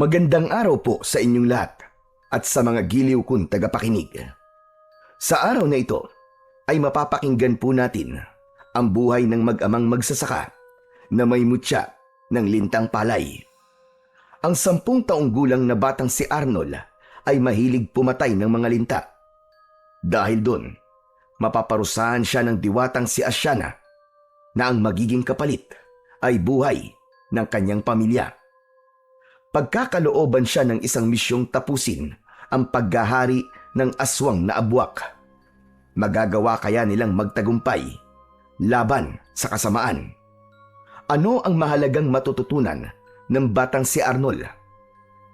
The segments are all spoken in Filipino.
Magandang araw po sa inyong lahat at sa mga giliw kong tagapakinig. Sa araw na ito ay mapapakinggan po natin ang buhay ng mag-amang magsasaka na may mutya ng lintang palay. Ang 10 taong gulang na batang si Arnold ay mahilig pumatay ng mga linta. Dahil doon, mapaparusahan siya ng diwatang si Asyana na ang magiging kapalit ay buhay ng kanyang pamilya. Pagkakalooban siya ng isang misyong tapusin ang paghahari ng aswang na abwak. Magagawa kaya nilang magtagumpay laban sa kasamaan? Ano ang mahalagang matututunan ng batang si Arnold?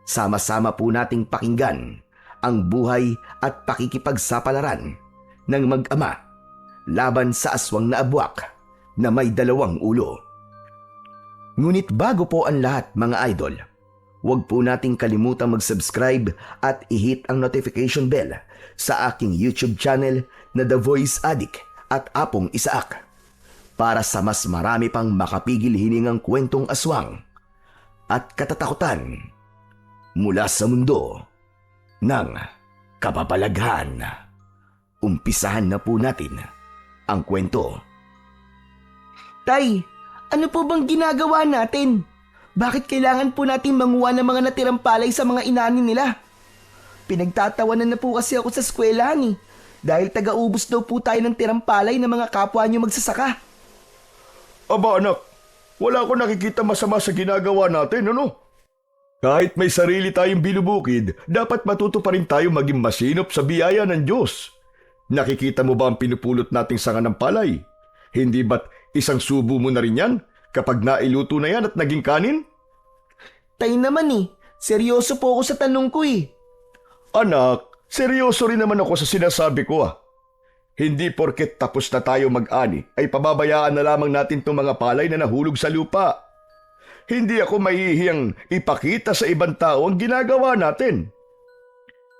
Sama-sama po nating pakinggan ang buhay at pakikipagsapalaran ng mag-ama laban sa aswang na abwak na may 2 ulo. Ngunit bago po ang lahat, mga idol, huwag po nating kalimutang mag-subscribe at i-hit ang notification bell sa aking YouTube channel na The Voice Addict at Apong Isaak para sa mas marami pang makapigil hiningang kwentong aswang at katatakutan mula sa mundo ng kababalaghan. Umpisahan na po natin ang kwento. Tay, ano po bang ginagawa natin? Bakit kailangan po natin manguha ng mga natirang palay sa mga inanin nila? Pinagtatawanan na po kasi ako sa eskwelahan dahil taga-ubos daw po tayo ng tirang palay ng mga kapwa niyo magsasaka. Aba anak, wala ko nakikita masama sa ginagawa natin, ano? Kahit may sarili tayong binubukid, dapat matuto pa rin tayo maging masinop sa biyaya ng Diyos. Nakikita mo ba ang pinupulot nating sanga ng palay? Hindi ba't isang subo mo na rin yan kapag nailuto na yan at naging kanin? Tay naman seryoso po ako sa tanong ko Anak, seryoso rin naman ako sa sinasabi ko Hindi porket tapos na tayo mag-ani ay pababayaan na lamang natin itong mga palay na nahulog sa lupa. Hindi ako mahihiyang ipakita sa ibang tao ang ginagawa natin.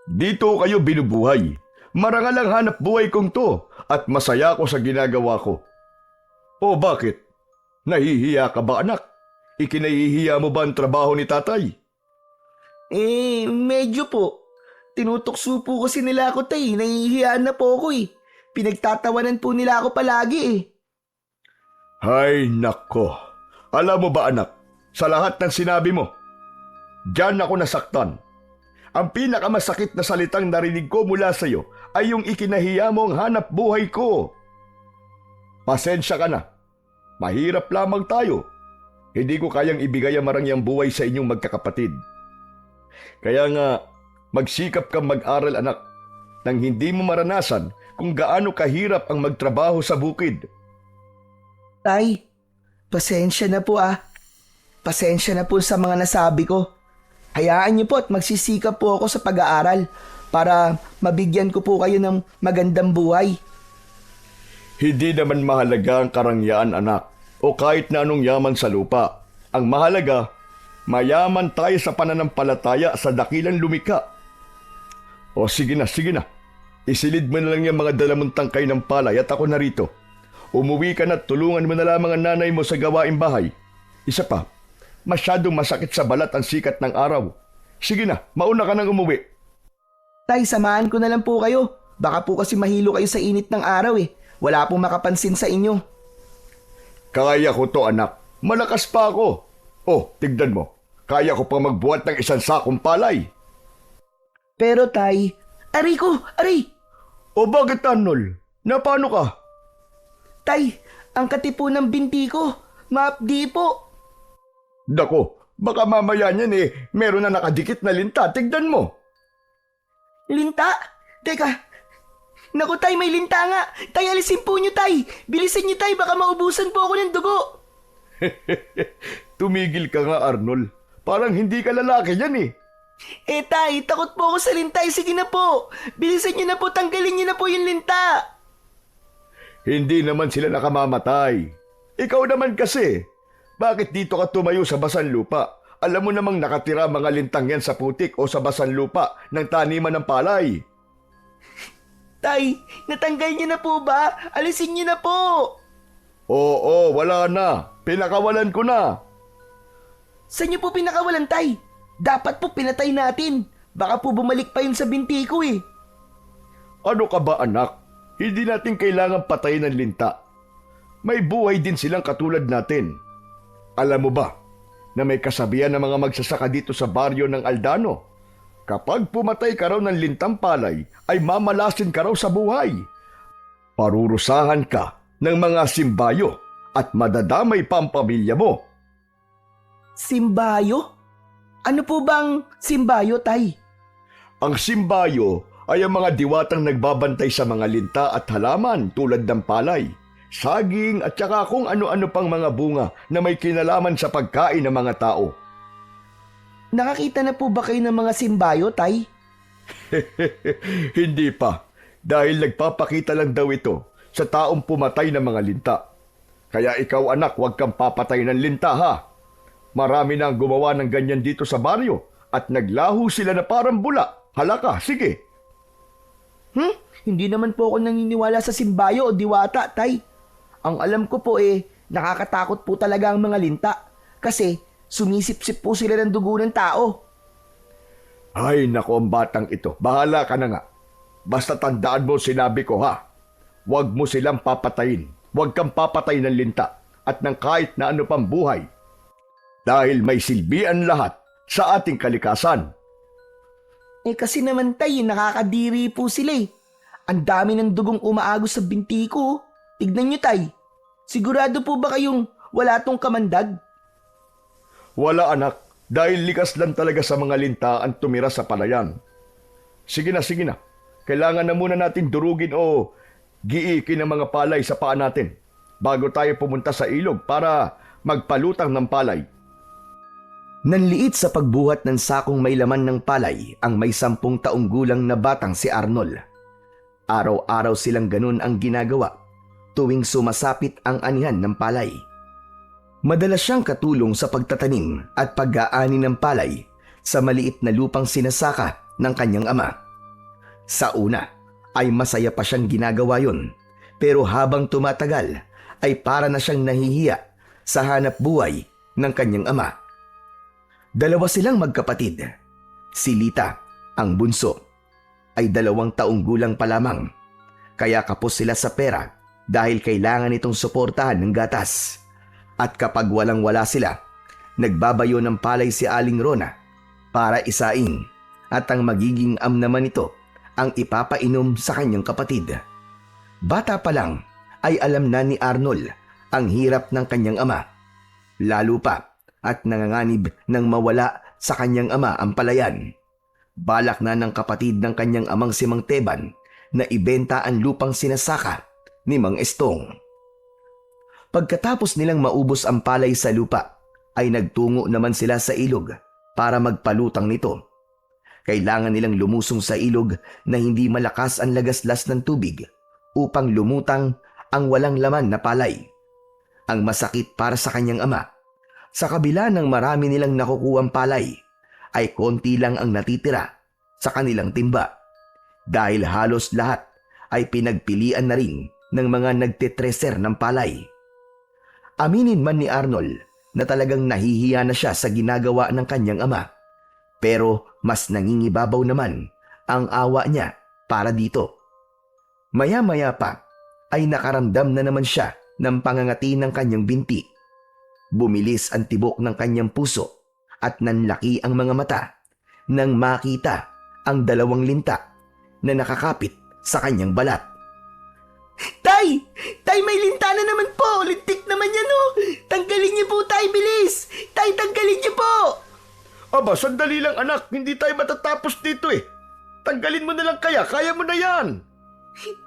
Dito kayo binubuhay. Marangal ang hanap buhay kong to at masaya ako sa ginagawa ko. O bakit? Nahihiya ka ba, anak? Ikinahihiya mo ba ang trabaho ni tatay? Medyo po. Tinutukso po kasi nila ako, tay. Nahihiyaan na po ako Pinagtatawanan po nila ako palagi Hay nako. Alam mo ba, anak, sa lahat ng sinabi mo, diyan ako nasaktan. Ang pinakamasakit na salitang narinig ko mula sa iyo ay yung ikinahiya mo ang hanap buhay ko. Pasensya ka na. Mahirap lamang tayo. Hindi ko kayang ibigay ang marangyang buhay sa inyong magkakapatid. Kaya nga, magsikap kang mag-aral, anak, nang hindi mo maranasan kung gaano kahirap ang magtrabaho sa bukid. Tay, pasensya na po Pasensya na po sa mga nasabi ko. Hayaan niyo po at magsisikap po ako sa pag-aaral para mabigyan ko po kayo ng magandang buhay. Hindi naman mahalaga ang karangyaan, anak, o kahit na anong yaman sa lupa. Ang mahalaga, mayaman tayo sa pananampalataya sa dakilang lumikha. O sige na. Isilid mo na lang yung mga dalamong tangkay ng palay at ako narito. Umuwi ka na at tulungan mo na lamang ang nanay mo sa gawaing bahay. Isa pa, masyadong masakit sa balat ang sikat ng araw. Sige na, mauna ka nang umuwi. Tay, samahan ko na lang po kayo. Baka po kasi mahilo kayo sa init ng araw Wala pong makapansin sa inyo. Kaya ko to, anak. Malakas pa ako. Oh, tignan mo. Kaya ko pa magbuhat ng 1 sakong palay. Pero tay, aray! O bakit, Arnold? Napano ka? Tay, ang katipo ng binti ko. Maapdi po. Dako, baka mamaya niyan meron na nakadikit na linta. Tignan mo. Linta? Teka. Naku tay, may linta nga. Tay, alisin po nyo tay. Bilisan nyo tay, baka maubusan po ako ng dugo. Tumigil ka nga, Arnold. Parang hindi ka lalaki yan Tay, takot po ako sa linta. Sige na po. Bilisan nyo na po, tanggalin nyo na po yung linta. Hindi naman sila nakamamatay. Ikaw naman kasi. Bakit dito ka tumayo sa basan lupa? Alam mo namang nakatira mga lintang yan sa putik o sa basan lupa ng taniman ng palay. Tay, natanggal niyo na po ba? Alisin niyo na po. Oo, wala na. Pinakawalan ko na. Saan niyo po pinakawalan, tay? Dapat po pinatay natin. Baka po bumalik pa yun sa binti ko eh. Ano ka ba anak? Hindi natin kailangan patayin ng linta. May buhay din silang katulad natin. Alam mo ba na may kasabihan ng mga magsasaka dito sa baryo ng Aldano? Kapag pumatay ka raw ng lintang palay, ay mamalasin ka raw sa buhay. Parurusahan ka ng mga simbayo at madadamay pa ang pamilya mo. Simbayo? Ano po bang simbayo, Tay? Ang simbayo ay ang mga diwatang nagbabantay sa mga linta at halaman tulad ng palay, saging at saka kung ano-ano pang mga bunga na may kinalaman sa pagkain ng mga tao. Nakakita na po ba kayo ng mga simbayo, Tay? Hindi pa, dahil nagpapakita lang daw ito sa taong pumatay ng mga linta. Kaya ikaw anak, huwag kang papatay ng linta ha. Marami na ang gumawa ng ganyan dito sa baryo at naglaho sila na parang bula. Halaka, sige. Hindi naman po ako naniniwala sa simbayo o diwata, Tay. Ang alam ko po nakakatakot po talaga ang mga linta kasi sumisip-sip po sila ng dugo ng tao. Ay, nako ang batang ito. Bahala ka na nga. Basta tandaan mo sinabi ko ha. Huwag mo silang papatayin. Huwag kang papatay ng linta at ng kahit na ano pang buhay. Dahil may silbian lahat sa ating kalikasan. Kasi naman, Tay, nakakadiri po sila eh. Ang dami ng dugong umaagos sa binti ko. Tignan nyo, Tay. Sigurado po ba kayong wala tong kamandag? Wala anak, dahil likas lang talaga sa mga linta ang tumira sa palayan. Sige na, sige na. Kailangan na muna natin durugin o giikin ang mga palay sa paa natin bago tayo pumunta sa ilog para magpalutang ng palay. Nanliit sa pagbuhat ng sakong may laman ng palay ang may 10 taong gulang na batang si Arnold. Araw-araw silang ganun ang ginagawa tuwing sumasapit ang anihan ng palay. Madalas siyang katulong sa pagtatanim at pag-aani ng palay sa maliit na lupang sinasaka ng kanyang ama. Sa una ay masaya pa siyang ginagawa yon, pero habang tumatagal ay para na siyang nahihiya sa hanap buhay ng kanyang ama. Dalawa silang magkapatid. Si Lita, ang bunso, ay 2 taong gulang pa lamang. Kaya kapos sila sa pera dahil kailangan itong suportahan ng gatas. At kapag walang-wala sila, nagbabayo ng palay si Aling Rona para isaing at ang magiging naman ito ang ipapainom sa kanyang kapatid. Bata pa lang ay alam na ni Arnold ang hirap ng kanyang ama. Lalo pa at nanganganib nang mawala sa kanyang ama ang palayan. Balak na ng kapatid ng kanyang amang si Mang Teban na ibenta ang lupang sinasaka ni Mang Estong. Pagkatapos nilang maubos ang palay sa lupa, ay nagtungo naman sila sa ilog para magpalutang nito. Kailangan nilang lumusong sa ilog na hindi malakas ang lagaslas ng tubig upang lumutang ang walang laman na palay. Ang masakit para sa kanyang ama, sa kabila ng marami nilang nakukuhang palay, ay konti lang ang natitira sa kanilang timba dahil halos lahat ay pinagpilian na rin ng mga nagtetreser ng palay. Aminin man ni Arnold na talagang nahihiya na siya sa ginagawa ng kanyang ama, pero mas nangingibabaw naman ang awa niya para dito. Maya-maya pa ay nakaramdam na naman siya ng pangangati ng kanyang binti. Bumilis ang tibok ng kanyang puso at nanlaki ang mga mata nang makita ang 2 linta na nakakapit sa kanyang balat. Tay! Tay, may linta na naman po! Lintik naman yan oh! Tanggalin niyo po, Tay, bilis! Tay, tanggalin niyo po! Aba, sandali lang anak, hindi tayo matatapos dito eh. Tanggalin mo na lang kaya mo na yan.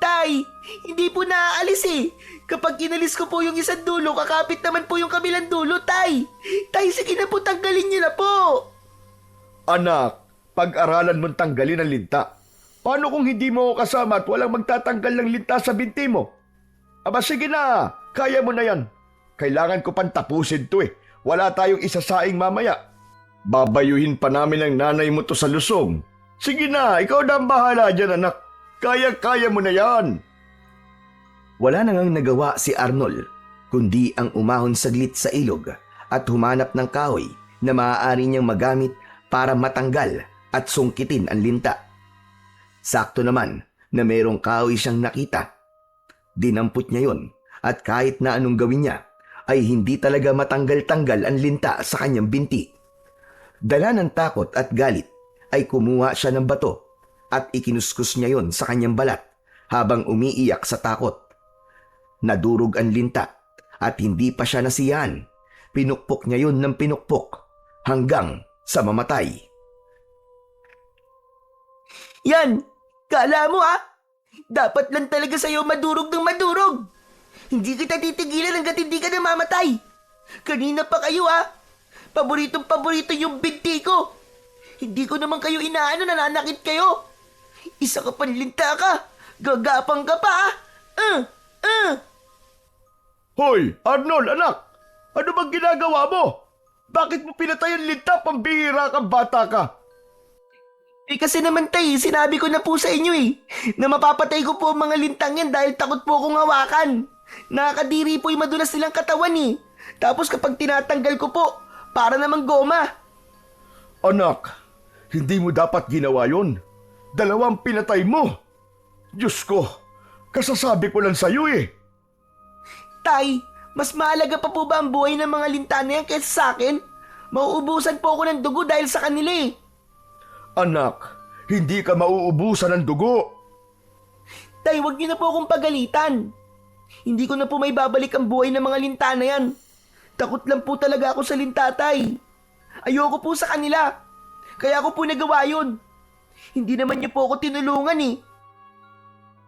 Tay, hindi po naaalis eh. Kapag inalis ko po yung isang dulo, kakapit naman po yung kabilang dulo, Tay. Tay, sige na po, tanggalin niyo na po. Anak, pag-aralan mong tanggalin ang linta. Paano kung hindi mo ako kasama at walang magtatanggal ng linta sa binti mo? Aba sige na, kaya mo na yan. Kailangan ko pang tapusin to eh. Wala tayong isasaing mamaya. Babayuhin pa namin ang nanay mo to sa lusong. Sige na, ikaw na ang bahala dyan anak. Kaya mo na yan. Wala na ngang nagawa si Arnold kundi ang umahon saglit sa ilog at humanap ng kahoy na maaari niyang magamit para matanggal at sungkitin ang linta. Sakto naman na mayroong kahoy siyang nakita. Dinampot niya yon at kahit na anong gawin niya ay hindi talaga matanggal-tanggal ang linta sa kanyang binti. Dala ng takot at galit ay kumuha siya ng bato at ikinuskus niya yon sa kanyang balat habang umiiyak sa takot. Nadurog ang linta at hindi pa siya nasiyahan. Pinukpok niya yon ng pinukpok hanggang sa mamatay. Yan! Kala mo dapat lang talaga sa'yo madurog ng madurog. Hindi kita titigilan hanggat hindi ka namamatay. Kanina pa kayo Paboritong-paborito yung binti ko. Hindi ko naman kayo inaano, nananakit kayo. Isa ka panlinta ka. Gagapang ka pa Hoy, Arnold, anak! Ano bang ginagawa mo? Bakit mo pinatay ang linta? Pambihira kang bata ka. Kasi naman tay, sinabi ko na po sa inyo na mapapatay ko po ang mga lintang yan dahil takot po akong hawakan. Nakakadiri po yung madulas nilang katawan Tapos kapag tinatanggal ko po, para namang goma. Anak, hindi mo dapat ginawa yon. 2 pinatay mo. Diyos ko, kasasabi ko lang sa'yo Tay, mas mahalaga pa po ba ang buhay ng mga linta na yan kaysa sa akin? Mauubusan po ako ng dugo dahil sa kanila Anak, hindi ka mauubusan ng dugo. Tay, wag niyo na po akong pagalitan. Hindi ko na po may babalik ang buhay ng mga linta na yan. Takot lang po talaga ako sa linta, tay. Ayoko po sa kanila. Kaya ako po nagawa yun. Hindi naman niyo po ako tinulungan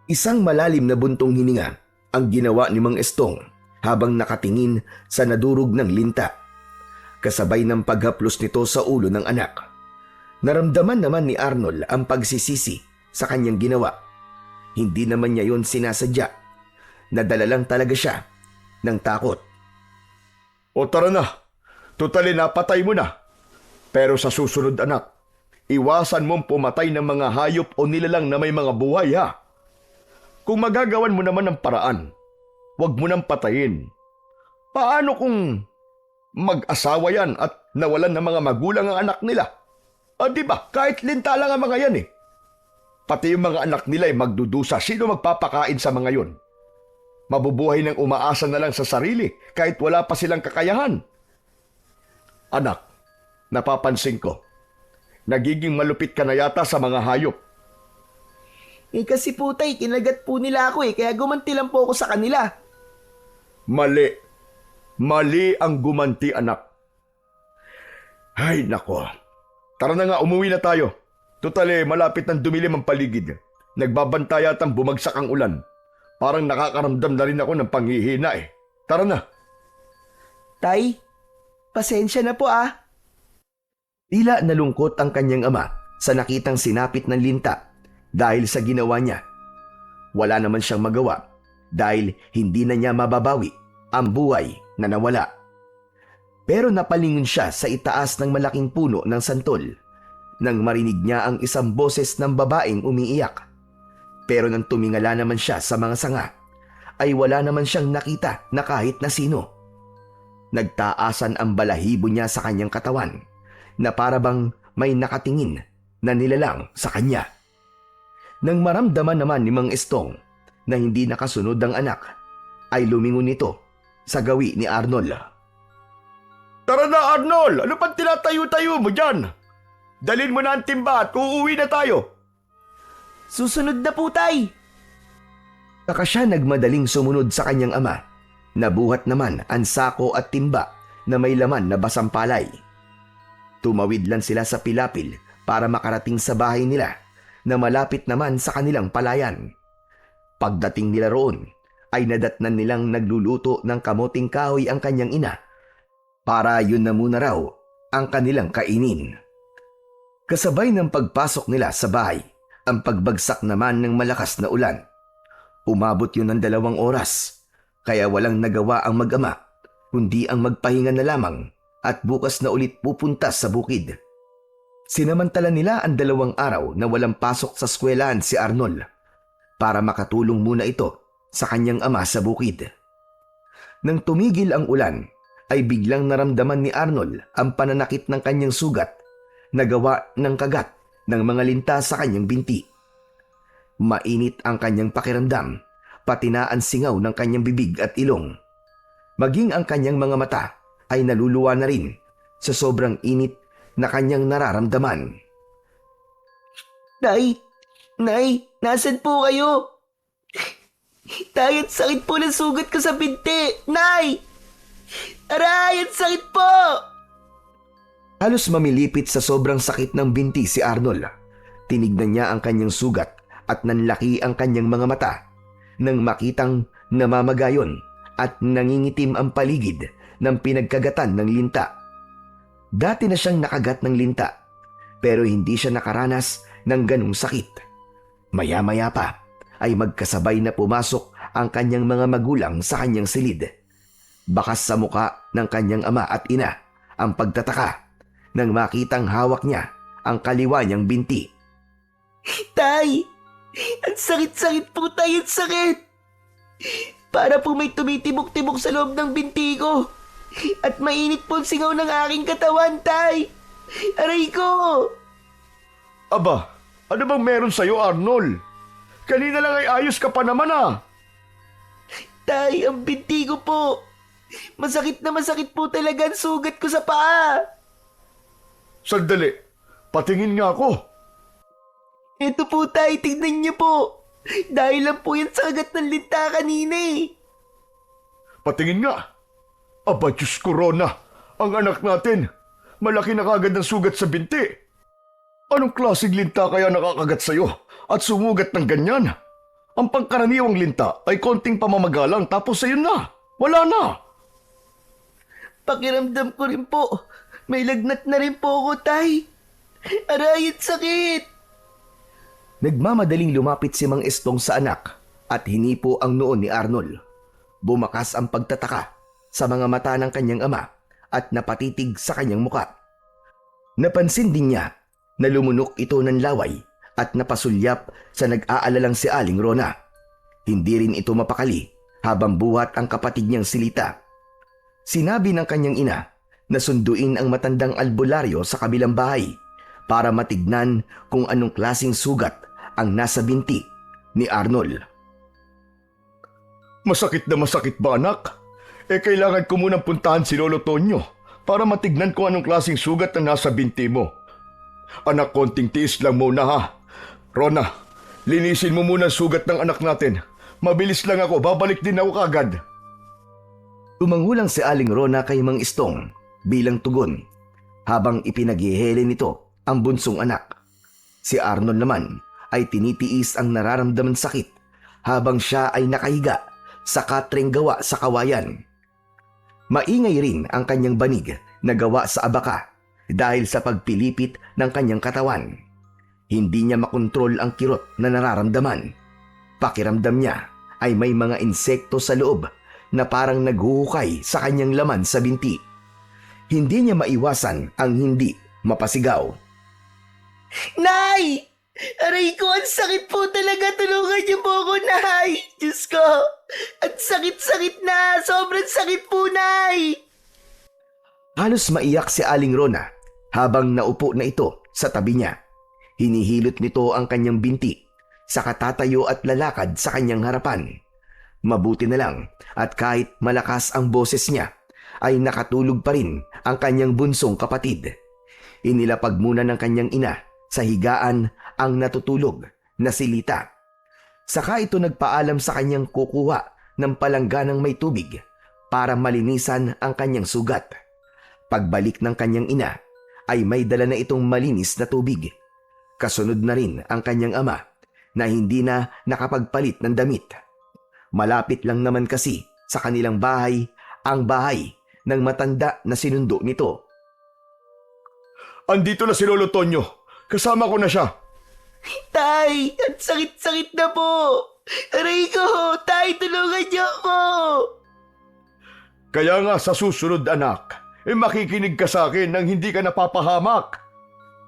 Isang malalim na buntong hininga ang ginawa ni Mang Estong habang nakatingin sa nadurog ng linta. Kasabay ng paghaplos nito sa ulo ng anak. Naramdaman naman ni Arnold ang pagsisisi sa kanyang ginawa. Hindi naman niya yon sinasadya. Nadala lang talaga siya ng takot. O tara na, tutali napatay mo na. Pero sa susunod anak, iwasan mong pumatay ng mga hayop o nilalang na may mga buhay Kung magagawan mo naman ng paraan, huwag mo nang patayin. Paano kung mag-asawa yan at nawalan ng mga magulang ang anak nila? Di ba? Kahit linta lang ang mga yan Pati yung mga anak nila ay magdudusa. Sino magpapakain sa mga yon? Mabubuhay ng umaasa na lang sa sarili kahit wala pa silang kakayahan. Anak, napapansin ko, nagiging malupit ka na yata sa mga hayop. Kasi po tay, kinagat po nila ako kaya gumanti lang po ako sa kanila. Mali. Mali ang gumanti, anak. Ay, nako. Tara na nga, umuwi na tayo. Tutali, malapit ng dumilim ang paligid. Nagbabanta yatang bumagsak ang ulan. Parang nakakaramdam na rin ako ng panghihina Tara na. Tay, pasensya na po Tila nalungkot ang kanyang ama sa nakitang sinapit ng linta dahil sa ginawa niya. Wala naman siyang magawa dahil hindi na niya mababawi ang buhay na nawala. Pero napalingon siya sa itaas ng malaking puno ng santol nang marinig niya ang isang boses ng babaeng umiiyak. Pero nang tumingala naman siya sa mga sanga, ay wala naman siyang nakita na kahit na sino. Nagtaasan ang balahibo niya sa kanyang katawan na parabang may nakatingin na nilalang sa kanya. Nang maramdaman naman ni Mang Estong na hindi nakasunod ang anak, ay lumingon nito sa gawi ni Arnold. Tara na, Arnold! Ano pang tinatayo-tayo mo dyan? Dalhin mo na ang timba at uuwi na tayo. Susunod na po, tay. Saka siya nagmadaling sumunod sa kanyang ama. Nabuhat naman ang sako at timba na may laman na basang palay. Tumawid lang sila sa pilapil para makarating sa bahay nila na malapit naman sa kanilang palayan. Pagdating nila roon, ay nadatnan nilang nagluluto ng kamoting kahoy ang kanyang ina para yun na muna raw ang kanilang kainin. Kasabay ng pagpasok nila sa bahay, ang pagbagsak naman ng malakas na ulan. Umabot yun ng 2 oras, kaya walang nagawa ang mag-ama, kundi ang magpahinga na lamang at bukas na ulit pupunta sa bukid. Sinamantala nila ang 2 araw na walang pasok sa eskwelahan si Arnold para makatulong muna ito sa kanyang ama sa bukid. Nang tumigil ang ulan, ay biglang naramdaman ni Arnold ang pananakit ng kanyang sugat na gawa ng kagat ng mga linta sa kanyang binti. Mainit ang kanyang pakiramdam, pati na ang singaw ng kanyang bibig at ilong. Maging ang kanyang mga mata ay naluluwa na rin sa sobrang init na kanyang nararamdaman. Tay! Nay! Nasaan po kayo? Tay, ang sakit po ng sugat ko sa binti! Nay! Aray! Ang sakit po! Halos mamilipit sa sobrang sakit ng binti si Arnold. Tinignan niya ang kanyang sugat at nanlaki ang kanyang mga mata nang makitang namamagayon at nangingitim ang paligid ng pinagkagatan ng linta. Dati na siyang nakagat ng linta pero hindi siya nakaranas ng ganong sakit. Maya-maya pa ay magkasabay na pumasok ang kanyang mga magulang sa kanyang silid. Bakas sa muka ng kanyang ama at ina ang pagtataka nang makitang hawak niya ang kaliwa niyang binti. Tay! Ang sakit-sakit po, tay! Ang sakit! Para po may tumitibok-tibok sa loob ng binti ko. At mainit po ang singaw ng aking katawan, tay! Aray ko! Aba, ano bang meron sa'yo, Arnold? Kanina lang ay ayos ka pa naman ah. Tay, ang binti ko po. Masakit na masakit po talaga ang sugat ko sa paa. Sandali, patingin nga ako. Ito po, tay, tignan niyo po. Dahil lang po yan sa kagat ng linta kanina eh. Patingin nga. Aba, Diyos ko, Rona. Ang anak natin, malaki na kagad ang sugat sa binti. Anong klaseng linta kaya nakakagat sa'yo at sumugat ng ganyan? Ang pangkaraniwang linta ay konting pamamagalang tapos ayun na. Wala na. Pakiramdam ko rin po. May lagnat na rin po ako, tay. Aray, ang sakit. Nagmamadaling lumapit si Mang Estong sa anak at hinipo ang noon ni Arnold. Bumakas ang pagtataka sa mga mata ng kanyang ama at napatitig sa kanyang muka. Napansin din niya na lumunok ito ng laway at napasulyap sa nag-aalalang si Aling Rona. Hindi rin ito mapakali habang buhat ang kapatid niyang si Lita. Sinabi ng kanyang ina na sunduin ang matandang albularyo sa kabilang bahay para matignan kung anong klaseng sugat ang nasa binti ni Arnold. Masakit na masakit ba, anak? Kailangan ko munang puntahan si Lolo Tonyo para matignan kung anong klaseng sugat na nasa binti mo. Anak, konting tiis lang muna ha. Rona, linisin mo muna ang sugat ng anak natin. Mabilis lang ako, babalik din ako kagad. Tumangulang si Aling Rona kay Mang Istong bilang tugon habang ipinaghihele nito ang bunsong anak. Si Arnold naman ay tinitiis ang nararamdaman sakit habang siya ay nakahiga sa katreng gawa sa kawayan. Maingay rin ang kanyang banig na gawa sa abaka dahil sa pagpilipit ng kanyang katawan. Hindi niya makontrol ang kirot na nararamdaman. Pakiramdam niya ay may mga insekto sa loob na parang naghuhukay sa kanyang laman sa binti. Hindi niya maiwasan ang hindi mapasigaw. Nay! Aray ko, ang sakit po talaga. Tulungan niyo po ako, Nay. Diyos ko, ang sakit-sakit na. Sobrang sakit po, Nay. Halos maiyak si Aling Rona habang naupo na ito sa tabi niya. Hinihilot nito ang kanyang binti sa katatayo at lalakad sa kanyang harapan. Mabuti na lang at kahit malakas ang boses niya, ay nakatulog pa rin ang kanyang bunsong kapatid. Inilapag muna ng kanyang ina sa higaan ang natutulog na si Lita. Saka ito nagpaalam sa kanyang kukuha ng palangganang may tubig para malinisan ang kanyang sugat. Pagbalik ng kanyang ina ay may dala na itong malinis na tubig. Kasunod na rin ang kanyang ama na hindi na nakapagpalit ng damit. Malapit lang naman kasi sa kanilang bahay ang bahay ng matanda na sinundo nito. Andito na si Lolo Tonyo. Kasama ko na siya. Tay, ang sakit-sakit na po. Aray ko, tay, tulungan niyo ako. Kaya nga sa susunod, anak, makikinig ka sa akin nang hindi ka napapahamak.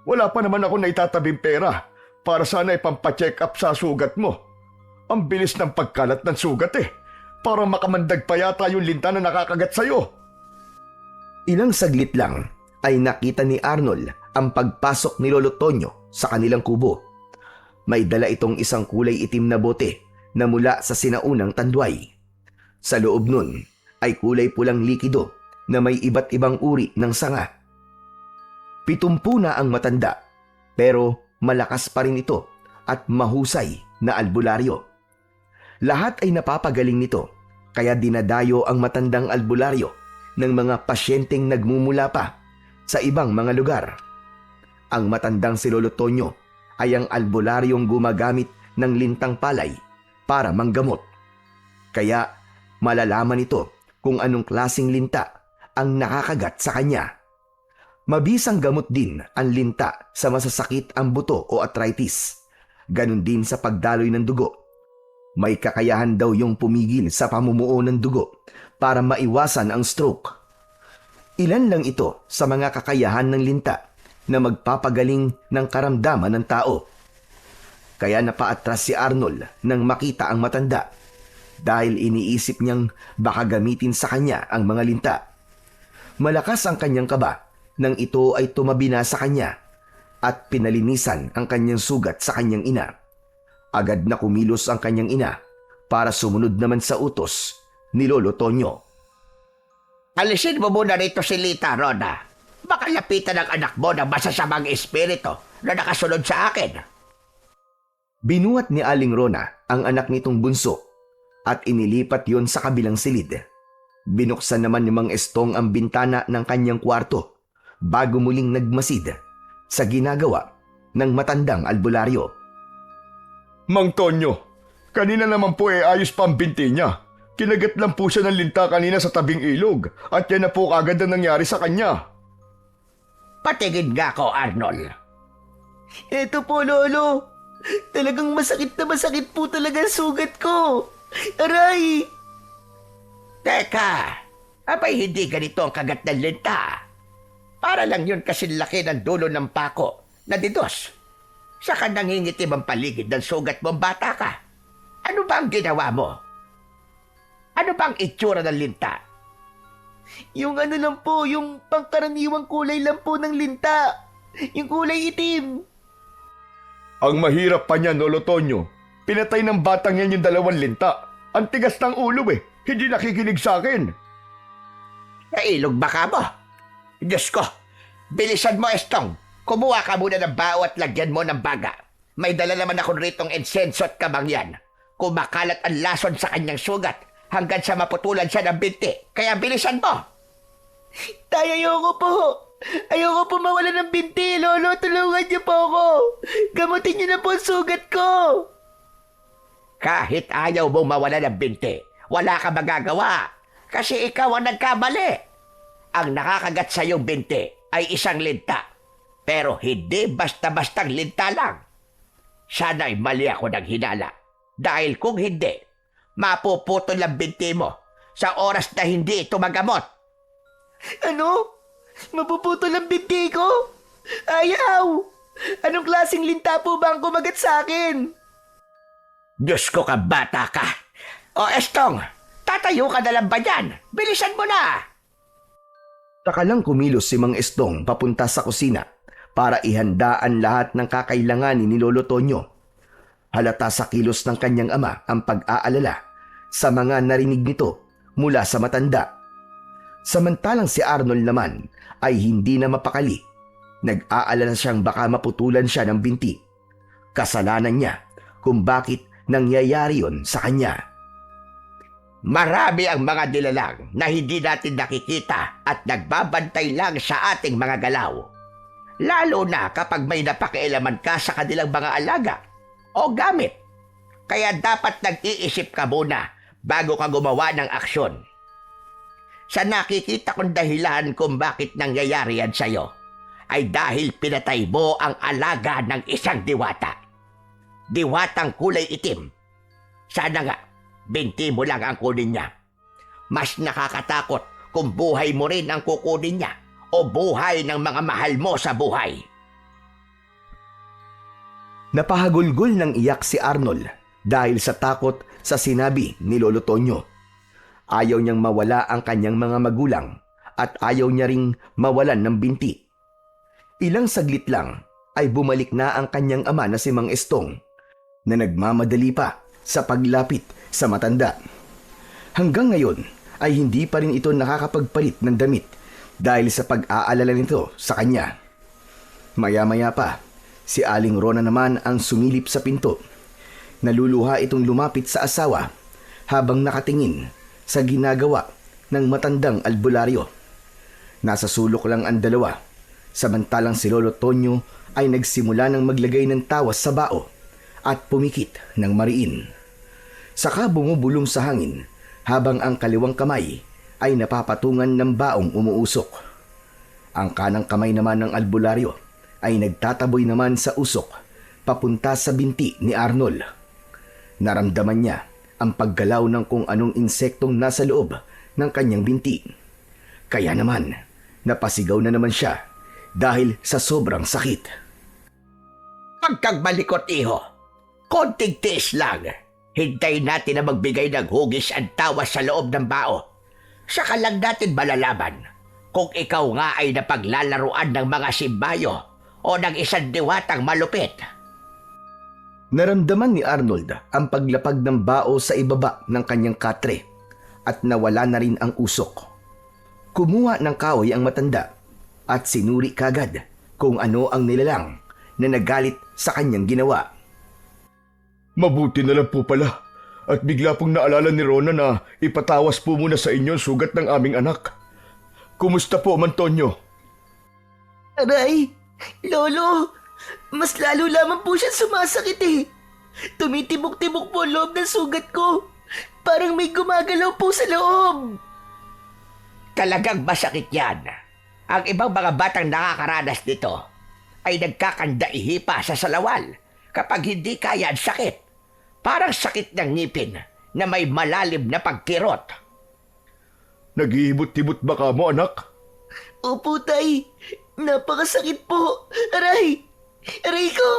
Wala pa naman ako na itatabing pera para sana ipampacheck up sa sugat mo. Ang bilis ng pagkalat ng sugat Parang makamandag pa yata yung linta na nakakagat sa'yo. Ilang saglit lang ay nakita ni Arnold ang pagpasok ni Lolo Tonyo sa kanilang kubo. May dala itong isang kulay itim na bote na mula sa sinaunang tanduay. Sa loob nun ay kulay pulang likido na may iba't ibang uri ng sanga. 70 na ang matanda, pero malakas pa rin ito at mahusay na albularyo. Lahat ay napapagaling nito, kaya dinadayo ang matandang albularyo ng mga pasyenteng nagmumula pa sa ibang mga lugar. Ang matandang si Lolo Tonyo ay ang albularyong gumagamit ng lintang palay para manggamot. Kaya malalaman ito kung anong klasing linta ang nakakagat sa kanya. Mabisang gamot din ang linta sa masasakit ang buto o arthritis. Ganon din sa pagdaloy ng dugo. May kakayahan daw yung pumigil sa pamumuo ng dugo para maiwasan ang stroke. Ilan lang ito sa mga kakayahan ng linta na magpapagaling ng karamdaman ng tao. Kaya napaatras si Arnold nang makita ang matanda dahil iniisip niyang baka gamitin sa kanya ang mga linta. Malakas ang kanyang kaba nang ito ay tumabi na sa kanya at pinalinisan ang kanyang sugat sa kanyang ina. Agad na kumilos ang kanyang ina para sumunod naman sa utos ni Lolo Tonyo. Alisin mo muna rito si Lita, Rona. Baka lapitan ng anak mo ng masasamang espiritu na nakasunod sa akin. Binuhat ni Aling Rona ang anak nitong bunso at inilipat yon sa kabilang silid. Binuksan naman ni Mang Estong ang bintana ng kanyang kwarto bago muling nagmasid sa ginagawa ng matandang albularyo. Mang Tonyo, kanina naman po ayos pa ang binti niya. Kinagat lang po siya ng linta kanina sa tabing ilog at yan na po kagad ang nangyari sa kanya. Patingin nga ako, Arnold. Eto po, Lolo. Talagang masakit na masakit po talaga ang sugat ko. Aray! Teka, abay hindi ganito ang kagat ng linta. Para lang yun kasi laki ng dulo ng pako na didos. Saka nangingitim ang paligid ng sugat mo, bata ka. Ano ba ang ginawa mo? Ano bang itsura ng linta? Yung ano lang po, yung pangkaraniwang kulay lang po ng linta. Yung kulay itim. Ang mahirap pa niya, Lolo Tonyo. Pinatay ng batang yan yung 2 linta. Ang tigas ng ulo hindi nakikinig sa akin. Nailog ba ka mo? Diyos ko, bilisan mo, Estong. Kumuha ka muna ng bao at lagyan mo ng baga. May dala naman ako ritong insenso at kamangyan. Kumakalat ang lason sa kanyang sugat hanggang sa maputulan siya ng binti. Kaya bilisan mo. Tay, ayoko po. Ayoko po mawala ng binti, Lolo. Tulungan niyo po ako. Gamutin niyo na po ang sugat ko. Kahit ayaw mong mawala ng binti, wala ka magagawa. Kasi ikaw ang nagkamali. Ang nakakagat sa iyong binti ay isang linta. Pero hindi basta-bastang linta lang. Sana'y mali ako ng hinala. Dahil kung hindi, mapuputol ang binti mo sa oras na hindi ito magamot. Ano? Mapuputol ang binti ko? Ayaw! Anong klaseng linta po ba ang kumagat sa akin? Diyos ko ka, bata ka. O Estong, tatayo ka na lang ba dyan? Bilisan mo na! Saka lang kumilos si Mang Estong papunta sa kusina para ihanda ang lahat ng kakailanganin ni Lolo Tonyo. Halata sa kilos ng kanyang ama ang pag-aalala sa mga narinig nito mula sa matanda. Samantalang si Arnold naman ay hindi na mapakali. Nag-aalala siyang baka maputulan siya ng binti. Kasalanan niya kung bakit nangyayari yon sa kanya. Marami ang mga nilalang na hindi natin nakikita at nagbabantay lang sa ating mga galaw. Lalo na kapag may napakialaman ka sa kanilang mga alaga o gamit. Kaya dapat nag-iisip ka muna bago ka gumawa ng aksyon. Sa nakikita kong dahilan kung bakit nangyayari yan sa'yo, ay dahil pinatay mo ang alaga ng isang diwata. Diwatang kulay itim. Sana nga, binti mo lang ang kunin niya. Mas nakakatakot kung buhay mo rin ang kukunin niya o buhay ng mga mahal mo sa buhay. Napahagulgol ng iyak si Arnold dahil sa takot sa sinabi ni Lolo Tonyo. Ayaw niyang mawala ang kanyang mga magulang at ayaw niya ring mawalan ng binti. Ilang saglit lang ay bumalik na ang kanyang ama na si Mang Estong na nagmamadali pa sa paglapit sa matanda. Hanggang ngayon ay hindi pa rin ito nakakapagpalit ng damit dahil sa pag-aalala nito sa kanya. Maya-maya pa, si Aling Rona naman ang sumilip sa pinto. Naluluha itong lumapit sa asawa habang nakatingin sa ginagawa ng matandang albularyo. Nasa sulok lang ang dalawa, samantalang si Lolo Tonyo ay nagsimula ng maglagay ng tawas sa bao at pumikit ng mariin. Saka bumubulong sa hangin habang ang kaliwang kamay ay napapatungan ng baong umuusok. Ang kanang kamay naman ng albularyo ay nagtataboy naman sa usok papunta sa binti ni Arnold. Naramdaman niya ang paggalaw ng kung anong insektong nasa loob ng kanyang binti. Kaya naman, napasigaw na naman siya dahil sa sobrang sakit. Huwag kang malikot, iho. Konting tiis lang. Hintayin natin na magbigay ng hugis ang tawas sa loob ng bao. Saka lang natin malalaman kung ikaw nga ay napaglalaruan ng mga simbayo o ng isang diwatang malupit. Naramdaman ni Arnold ang paglapag ng bao sa ibaba ng kanyang katre at nawala na rin ang usok. Kumuha ng kahoy ang matanda at sinuri kagad kung ano ang nilalang na nagalit sa kanyang ginawa. Mabuti na lang po pala at bigla pong naalala ni Rona na ipatawas po muna sa inyo ang sugat ng aming anak. Kumusta po, Mantonyo? Aray! Lolo! Mas lalo lamang po siya sumasakit eh. Tumitibok-tibok po ang loob ng sugat ko. Parang may gumagalaw po sa loob. Talagang masakit yan. Ang ibang mga batang nakakaranas nito ay nagkakandaihi pa sa salawal kapag hindi kaya ang sakit. Parang sakit ng ngipin na may malalim na pagkirot. Naghihibot-hibot ba ka mo, anak? Opo, tay. Napakasakit po. Aray! Aray ko!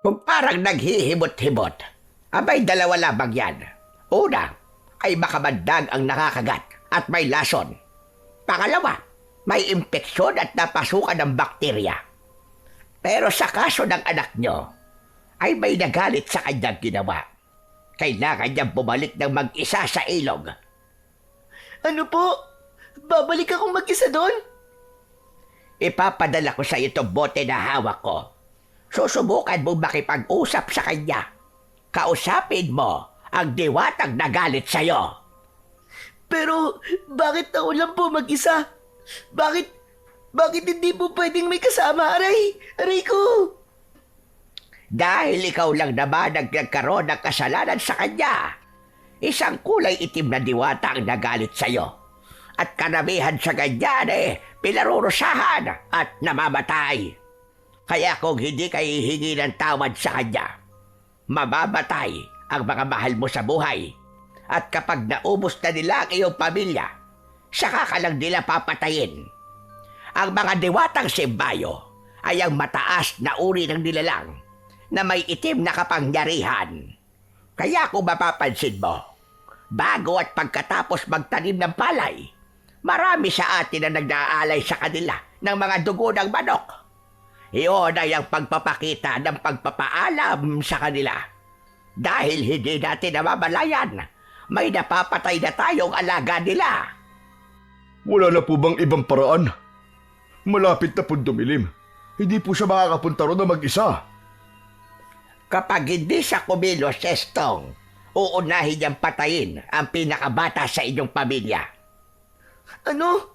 Kung parang naghihibot-hibot, abay dalawa lamang yan. Una, ay makamandag ang nakakagat at may lason. Pangalawa, may impeksyon at napasukan ng bakterya. Pero sa kaso ng anak nyo, ay may nagalit sa kanyang ginawa. Kailangan niyang bumalik ng mag-isa sa ilog. Ano po? Babalik akong mag-isa doon? Ipapadala ko sa iyo itong bote na hawak ko. Susubukan mong makipag-usap sa kanya. Kausapin mo ang diwatang nagalit sa iyo. Pero bakit ako lang po mag-isa? Bakit hindi po pwedeng may kasama? Aray! Aray ko! Dahil ikaw lang naman ang nagkaroon ng kasalanan sa kanya. Isang kulay itim na diwata ang nagalit sa iyo. At karamihan sa ganyan pinarurusahan at namamatay. Kaya kung hindi kayo hihingi ng tawad sa kanya, mamamatay ang mga mahal mo sa buhay. At kapag naubos na nila ang iyong pamilya, saka ka lang nila papatayin. Ang mga diwatang simbayo ay ang mataas na uri ng nilalang na may itim na kapangyarihan. Kaya kung mapapansin mo, bago at pagkatapos magtanim ng palay, marami sa atin na nag-aalay sa kanila ng mga dugo ng manok. Iyon ay ang pagpapakita ng pagpapaalam sa kanila. Dahil hindi natin namamalayan, may napapatay na tayong alaga nila. Wala na po bang ibang paraan? Malapit na po dumilim. Hindi po siya makakapunta ron na mag-isa. Kapag hindi siya kumilos, Estong, uunahin niyang patayin ang pinakabata sa inyong pamilya. Ano?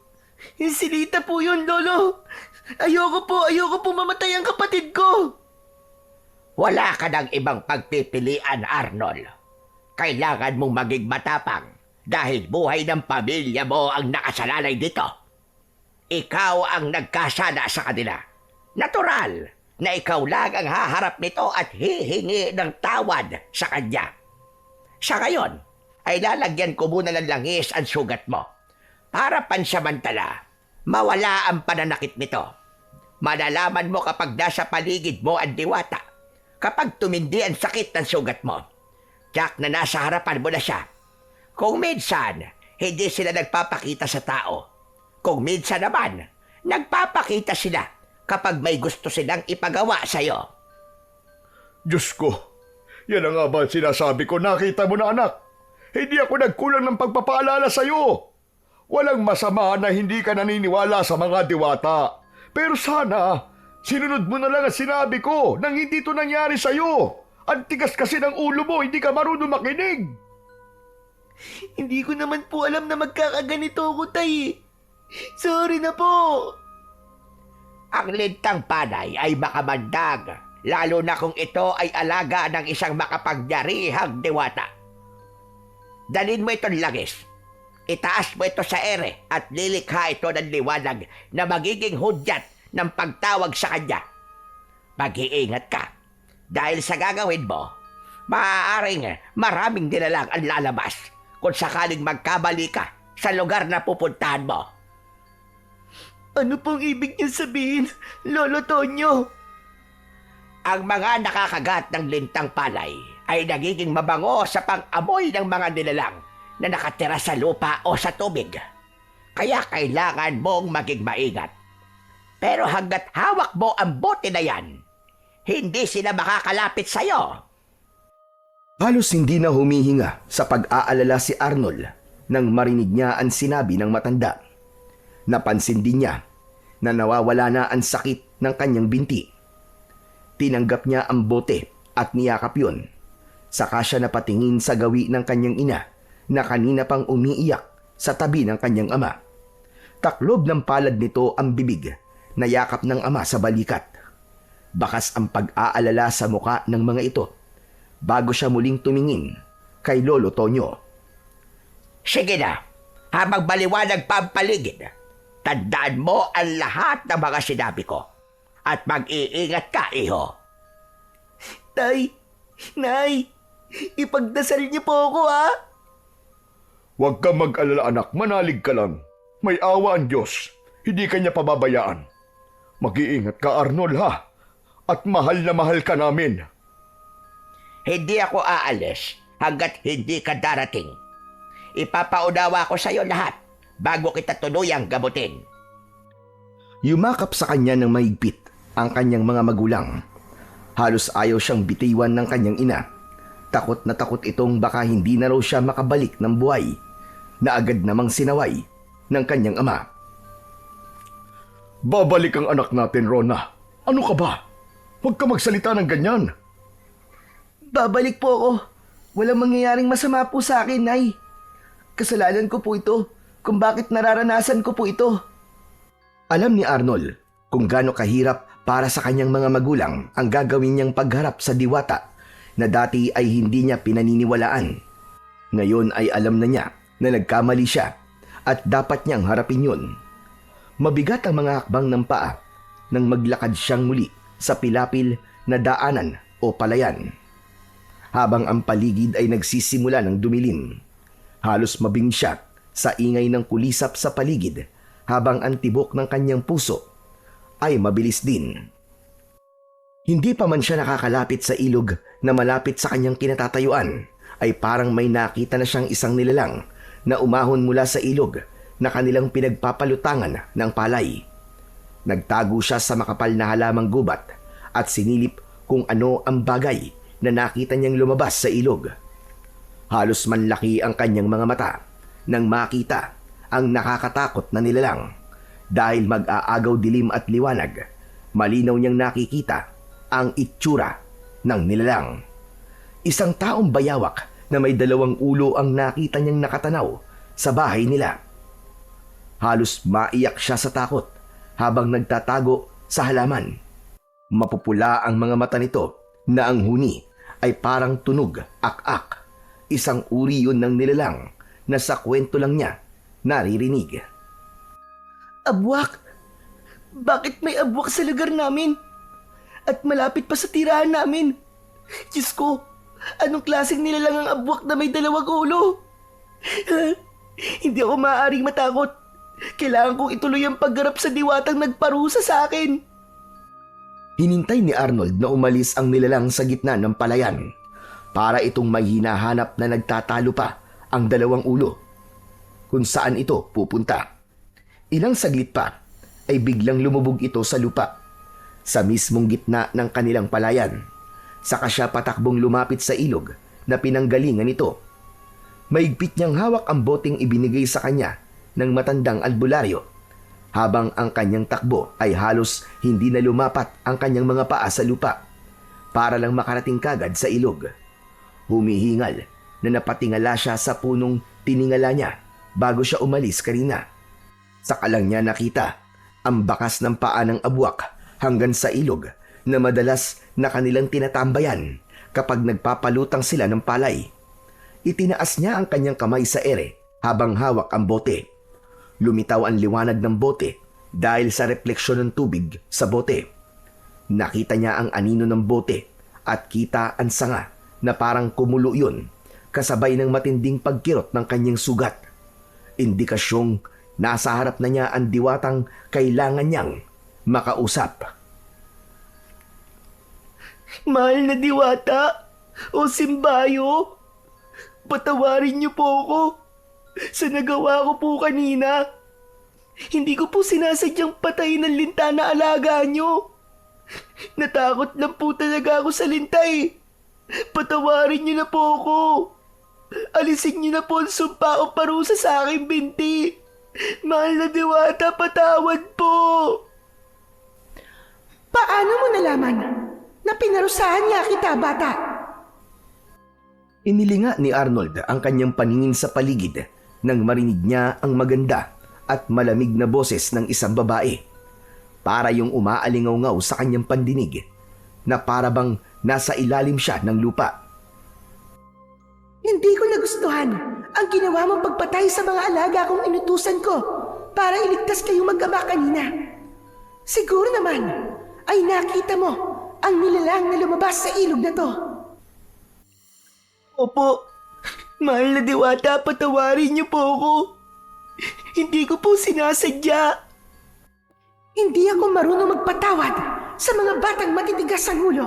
Insilita po yun, Lolo. Ayoko po mamatay ang kapatid ko. Wala ka ng ibang pagpipilian, Arnold. Kailangan mong maging matapang dahil buhay ng pamilya mo ang nakasalalay dito. Ikaw ang nagkasala sa kanila. Natural na ikaw lang ang haharap nito at hihingi ng tawad sa kanya. Sa ngayon, ay lalagyan ko muna ng langis ang sugat mo para pansamantala mawala ang pananakit nito. Malalaman mo kapag nasa paligid mo ang diwata, kapag tumindi ang sakit ng sugat mo. Tiyak na nasa harapan mo na siya. Kung minsan, hindi sila nagpapakita sa tao. Kung minsan naman, nagpapakita sila kapag may gusto silang ipagawa sa'yo. Diyos ko, yan ang nga ba sinasabi ko, nakita mo na anak? Hindi ako nagkulang ng pagpapaalala sa'yo. Walang masama na hindi ka naniniwala sa mga diwata. Pero sana, sinunod mo na lang ang sinabi ko nang hindi ito nangyari sa'yo. Ang tigas kasi ng ulo mo, hindi ka marunong makinig. Hindi ko naman po alam na magkakaganito ako, Tay. Sorry na po. Ang lintang panay ay makamandag, lalo na kung ito ay alaga ng isang makapangyarihang diwata. Dalhin mo itong langis. Itaas mo ito sa ere at lilikha ito ng liwanag na magiging hudyat ng pagtawag sa kanya. Mag-iingat ka dahil sa gagawin mo, maaaring maraming nilalang ang lalabas kung sakaling magkamali ka sa lugar na pupuntahan mo. Ano pong ibig niyo sabihin, Lolo Tonyo? Ang mga nakakagat ng lintang palay ay nagiging mabango sa pang-amoy ng mga nilalang na nakatira sa lupa o sa tubig. Kaya kailangan mong maging maingat. Pero hanggat hawak mo ang bote na yan, hindi sila makakalapit sa'yo. Halos hindi na humihinga sa pag-aalala si Arnold nang marinig niya ang sinabi ng matanda. Napansin din niya na nawawala na ang sakit ng kanyang binti. Tinanggap niya ang bote at niyakap yun. Saka siya napatingin sa gawi ng kanyang ina na kanina pang umiiyak sa tabi ng kanyang ama. Taklob ng palad nito ang bibig na yakap ng ama sa balikat. Bakas ang pag-aalala sa muka ng mga ito bago siya muling tumingin kay Lolo Tonyo. Sige na, habang maliwanag pa ang paligid, tandaan mo ang lahat ng mga sinabi ko at mag-iingat ka, iho. Tay, Nay, ipagdasal niyo po ako, ha? Huwag kang mag-alala anak, manalig ka lang. May awa ang Diyos, hindi kanya pababayaan. Mag-iingat ka Arnold ha, at mahal na mahal ka namin. Hindi ako aalis hanggat hindi ka darating. Ipapaunawa ko sa iyo lahat bago kita tuluyang gamutin. Yumakap sa kanya ng mahigpit ang kanyang mga magulang. Halos ayaw siyang bitiwan ng kanyang ina. Takot na takot itong baka hindi na raw siya makabalik ng buhay, na agad namang sinaway ng kanyang ama. Babalik ang anak natin, Rona. Ano ka ba? Huwag ka magsalita ng ganyan. Babalik po ako. Walang mangyayaring masama po sa akin, Nay. Kasalanan ko po ito kung bakit nararanasan ko po ito. Alam ni Arnold kung gaano kahirap para sa kanyang mga magulang ang gagawin niyang pagharap sa diwata na dati ay hindi niya pinaniniwalaan. Ngayon ay alam na niya na nagkamali siya at dapat niyang harapin yun. Mabigat ang mga hakbang ng paa nang maglakad siyang muli sa pilapil na daanan o palayan. Habang ang paligid ay nagsisimula ng dumilim, halos mabingsiyak sa ingay ng kulisap sa paligid habang ang tibok ng kanyang puso ay mabilis din. Hindi pa man siya nakakalapit sa ilog na malapit sa kanyang kinatatayuan ay parang may nakita na siyang isang nilalang na umahon mula sa ilog na kanilang pinagpapalutangan ng palay. Nagtago siya sa makapal na halamang gubat at sinilip kung ano ang bagay na nakita niyang lumabas sa ilog. Halos manlaki ang kanyang mga mata nang makita ang nakakatakot na nilalang. Dahil mag-aagaw dilim at liwanag, malinaw niyang nakikita ang itsura ng nilalang. Isang taong bayawak na may 2 ulo ang nakita niyang nakatanaw sa bahay nila. Halos maiyak siya sa takot habang nagtatago sa halaman. Mapupula ang mga mata nito na ang huni ay parang tunog ak-ak. Isang uri yun ng nilalang na sa kwento lang niya naririnig. Abwak! Bakit may abwak sa lugar namin? At malapit pa sa tirahan namin. Diyos ko, anong klaseng nilalang ang abwak na may 2 ulo? Hindi ako maaaring matakot. Kailangan kong ituloy ang paggarap sa diwatang nagparusa sa akin. Hinintay ni Arnold na umalis ang nilalang sa gitna ng palayan para itong may hinahanap na nagtatalo pa ang 2 ulo. kung saan ito pupunta. Ilang saglit pa ay biglang lumubog ito sa lupa sa mismong gitna ng kanilang palayan. Saka siya patakbong lumapit sa ilog na pinanggalingan nito. Maigpit niyang hawak ang boteng ibinigay sa kanya ng matandang albularyo, habang ang kanyang takbo ay halos hindi na lumapat ang kanyang mga paa sa lupa para lang makarating kagad sa ilog. Humihingal na napatingala siya sa punong tiningala niya bago siya umalis kanina. Saka lang niya nakita ang bakas ng paa ng abwak hanggang sa ilog na madalas na kanilang tinatambayan kapag nagpapalutang sila ng palay. Itinaas niya ang kanyang kamay sa ere habang hawak ang bote. Lumitaw ang liwanag ng bote dahil sa refleksyon ng tubig sa bote. Nakita niya ang anino ng bote at kita ang sanga na parang kumulo yun kasabay ng matinding pagkirot ng kanyang sugat. Indikasyong nasa harap na niya ang diwatang kailangan niyang makausap. Mahal na diwata o simbayo, patawarin niyo po ako sa nagawa ko po kanina. Hindi ko po sinasadyang patayin ang linta na alaga niyo. Natakot lang po talaga ako sa linta eh. Patawarin niyo na po ako. Alisin niyo na po ang sumpa o parusa sa aking binti. Mahal na diwata, patawad po. Paano mo nalaman na pinarusahan niya kita, bata? Inilinga ni Arnold ang kanyang paningin sa paligid nang marinig niya ang maganda at malamig na boses ng isang babae. Para yung umaalingaw-ngaw sa kanyang pandinig na para bang nasa ilalim siya ng lupa. Hindi ko nagustuhan ang ginawa mong pagpatay sa mga alaga kong inutusan ko para iligtas kayong mag-ama kanina. Siguro naman ay nakita mo ang nilalang na lumabas sa ilog na to. Opo, mahal na diwata, patawarin niyo po ako. Hindi ko po sinasadya. Hindi ako marunong magpatawad sa mga batang matitigas ang ulo.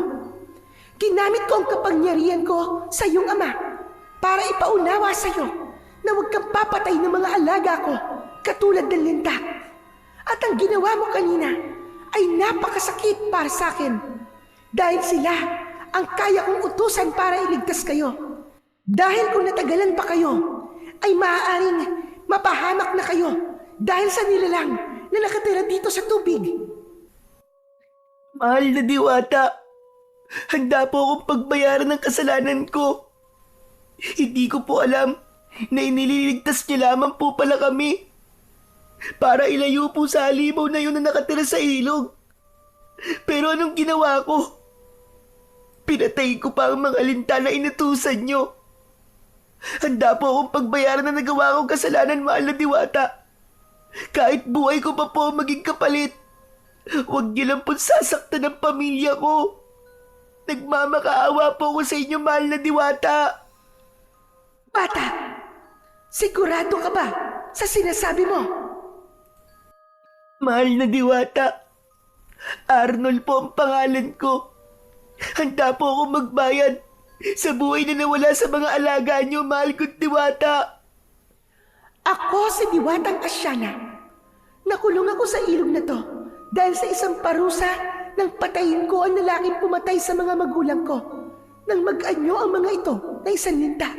Ginamit ko ang kapangyarihan ko sa iyong ama para ipaunawa sa iyo na huwag kang papatay ng mga alaga ko katulad ng linta. At ang ginawa mo kanina ay napakasakit para sa akin dahil sila ang kaya kong utusan para iligtas kayo. Dahil kung natagalan pa kayo, ay maaaring mapahamak na kayo dahil sa nilalang na nakatira dito sa tubig. Mahal na diwata, handa po akong pagbayaran ng kasalanan ko. Hindi ko po alam na inililigtas niya lamang po pala kami para ilayo po sa halimaw na yun na nakatira sa ilog. Pero anong ginawa ko? Pinatay ko pa ang mga linta na inutusan niyo. Handa po akong pagbayaran na nagawa kong kasalanan, mahal na diwata. Kahit buhay ko pa po maging kapalit. Huwag niyo lang po sasaktan ang pamilya ko. Nagmamakaawa po ako sa inyo, mahal na diwata. Bata, sigurado ka ba sa sinasabi mo? Mahal na diwata, Arnold po ang pangalan ko. Handa po akong magbayad sa buhay na nawala sa mga alaga niyo, mahal kong diwata. Ako si Diwatang Asyana. Nakulong ako sa ilog na to dahil sa isang parusa nang patayin ko ang lalaking pumatay sa mga magulang ko nang mag-anyo ang mga ito na isang linta.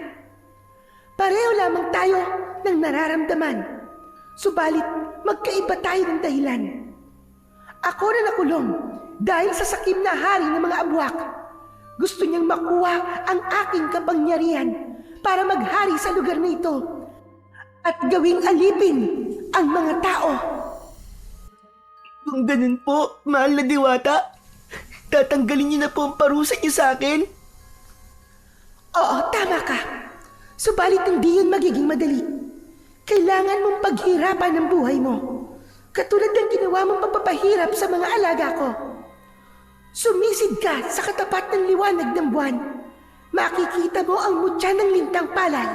Pareho lamang tayo ng nararamdaman, subalit magkaiba tayo ng dahilan. Ako na nakulong dahil sa sakim na hari ng mga abwak. Gusto niyang makuha ang aking kapangyarihan para maghari sa lugar na ito at gawing alipin ang mga tao. Kung ganun po, mahal na diwata, tatanggalin niyo na po ang parusa niyo sa akin. Oo, tama ka. Subalit hindi yun magiging madali. Kailangan mong paghirapan ang buhay mo. Katulad ng ginawa mong pagpapahirap sa mga alaga ko. Sumisid ka sa katapat ng liwanag ng buwan. Makikita mo ang mutya ng lintang palay.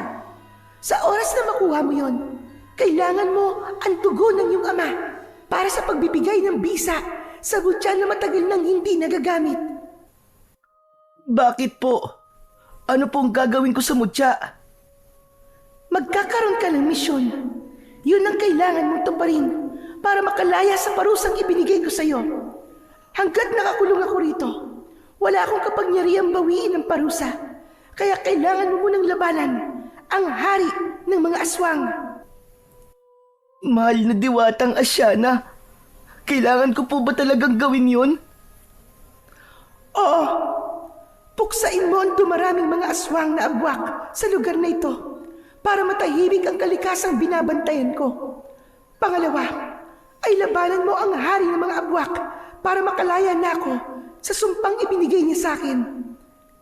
Sa oras na makuha mo yon, kailangan mo ang dugo ng iyong ama para sa pagbibigay ng bisa sa mutya na matagal nang hindi nagagamit. Bakit po? Ano pong gagawin ko sa mutya? Magkakaroon ka ng misyon Yun ang kailangan mong tuparin para makalaya sa parusang ibinigay ko sa'yo. Hanggat nakakulong ako rito, wala akong kapangyarihang bawiin ang parusa. Kaya kailangan mo munang labanan ang hari ng mga aswang. Mahal na Diwatang Asyana, kailangan ko po ba talagang gawin yun? Oo, puksain mo ang dumaraming mga aswang na agwak sa lugar na ito para matahimik ang kalikasang binabantayan ko. Pangalawa, ay labanan mo ang hari ng mga agwak para makalaya na ako sa sumpang ibinigay niya sa akin.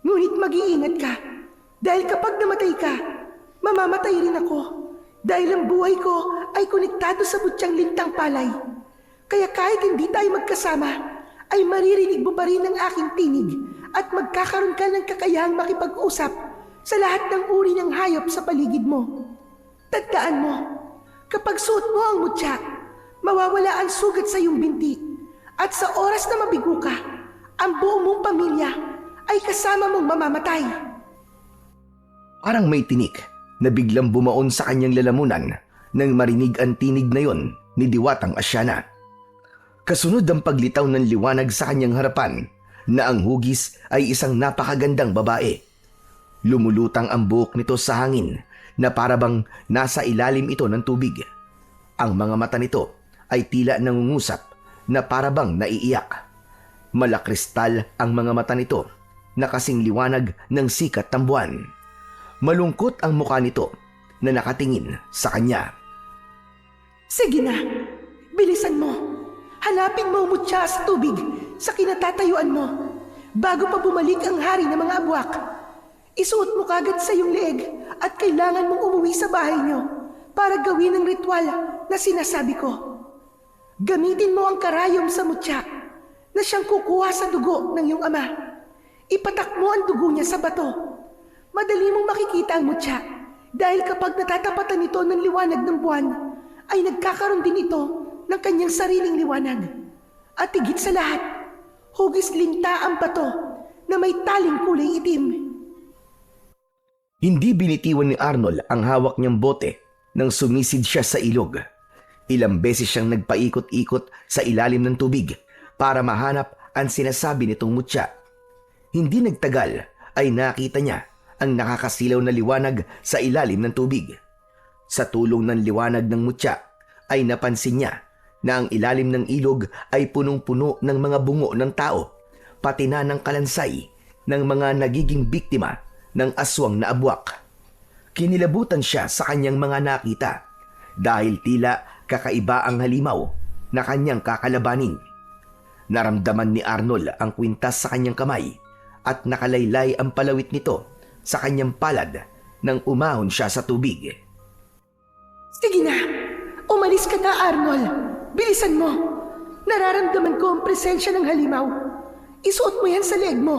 Ngunit mag-iingat ka dahil kapag namatay ka, mamamatay rin ako dahil ang buhay ko ay konektado sa butyang lintang palay. Kaya kahit hindi tayo magkasama, ay maririnig mo pa rin ang aking tinig at magkakaroon ka ng kakayahang makipag-usap sa lahat ng uri ng hayop sa paligid mo. Tandaan mo, kapag suot mo ang mutya, mawawala ang sugat sa iyong binti at sa oras na mabigo ka, ang buong mong pamilya ay kasama mong mamamatay. Parang may tinik na biglang bumaon sa kanyang lalamunan nang marinig ang tinig na yon ni Diwatang Asyana. Kasunod ang paglitaw ng liwanag sa kanyang harapan na ang hugis ay isang napakagandang babae. Lumulutang ang buhok nito sa hangin na parabang nasa ilalim ito ng tubig. Ang mga mata nito ay tila nangungusap na parabang naiiyak. Malakristal ang mga mata nito na kasing liwanag ng sikat ng buwan. Malungkot ang mukha nito na nakatingin sa kanya. Sige na, bilisan mo. Hanapin mo ang mutya sa tubig sa kinatatayuan mo bago pa bumalik ang hari ng mga abwak. Isuot mo kagad sa iyong leeg at kailangan mong umuwi sa bahay niyo para gawin ang ritual na sinasabi ko. Gamitin mo ang karayom sa mutya na siyang kukuha sa dugo ng iyong ama. Ipatak mo ang dugo niya sa bato. Madali mong makikita ang mutya dahil kapag natatapatan ito ng liwanag ng buwan, ay nagkakaroon din ito ng kanyang sariling liwanag. At higit sa lahat, hugis linta ang bato na may taling kulay itim. Hindi binitiwan ni Arnold ang hawak niyang bote nang sumisid siya sa ilog. Ilang beses siyang nagpaikot-ikot sa ilalim ng tubig para mahanap ang sinasabi nitong mutya. Hindi nagtagal ay nakita niya ang nakakasilaw na liwanag sa ilalim ng tubig. Sa tulong ng liwanag ng mutya ay napansin niya na ang ilalim ng ilog ay punong-puno ng mga bungo ng tao, pati na ng kalansay ng mga nagiging biktima ng aswang na abwak. Kinilabutan siya sa kanyang mga nakita dahil tila kakaiba ang halimaw na kanyang kakalabanin. Naramdaman ni Arnold ang kwintas sa kanyang kamay at nakalaylay ang palawit nito sa kanyang palad nang umahon siya sa tubig. Sige na, umalis ka na Arnold. Bilisan mo. Nararamdaman ko ang presensya ng halimaw. Isuot mo yan sa leeg mo.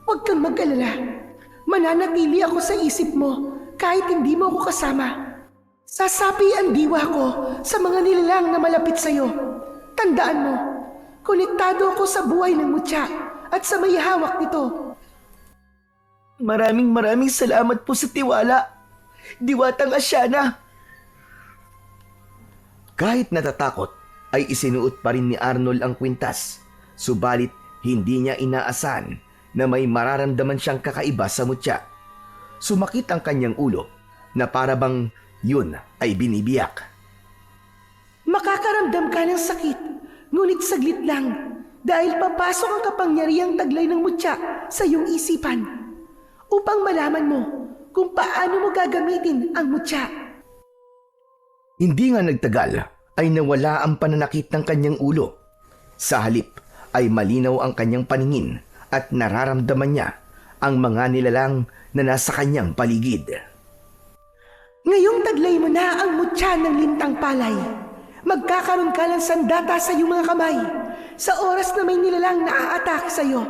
Huwag kang mag-alala. Mananatili ako sa isip mo kahit hindi mo ako kasama. Sasapi ang diwa ko sa mga nilalang na malapit sa'yo. Tandaan mo, konektado ako sa buhay ng mutya at sa may hawak nito. Maraming salamat po sa tiwala, Diwatang Asyana. Kahit natatakot ay isinuot pa rin ni Arnold ang kwintas, subalit hindi niya inaasahan na may mararamdaman siyang kakaiba sa mutya. Sumakit ang kanyang ulo na parabang yun ay binibiyak. Makakaramdam ka ng sakit, ngunit saglit lang dahil papasok ang kapangyarihang taglay ng mutya sa iyong isipan upang malaman mo kung paano mo gagamitin ang mutya. Hindi nga nagtagal ay nawala ang pananakit ng kanyang ulo. Sa halip ay malinaw ang kanyang paningin at nararamdaman niya ang mga nilalang na nasa kanyang paligid. Ngayong taglay mo na ang mutya ng lintang palay. Magkakaroon ka ng sandata sa iyong mga kamay sa oras na may nilalang na-a-attack sa iyo.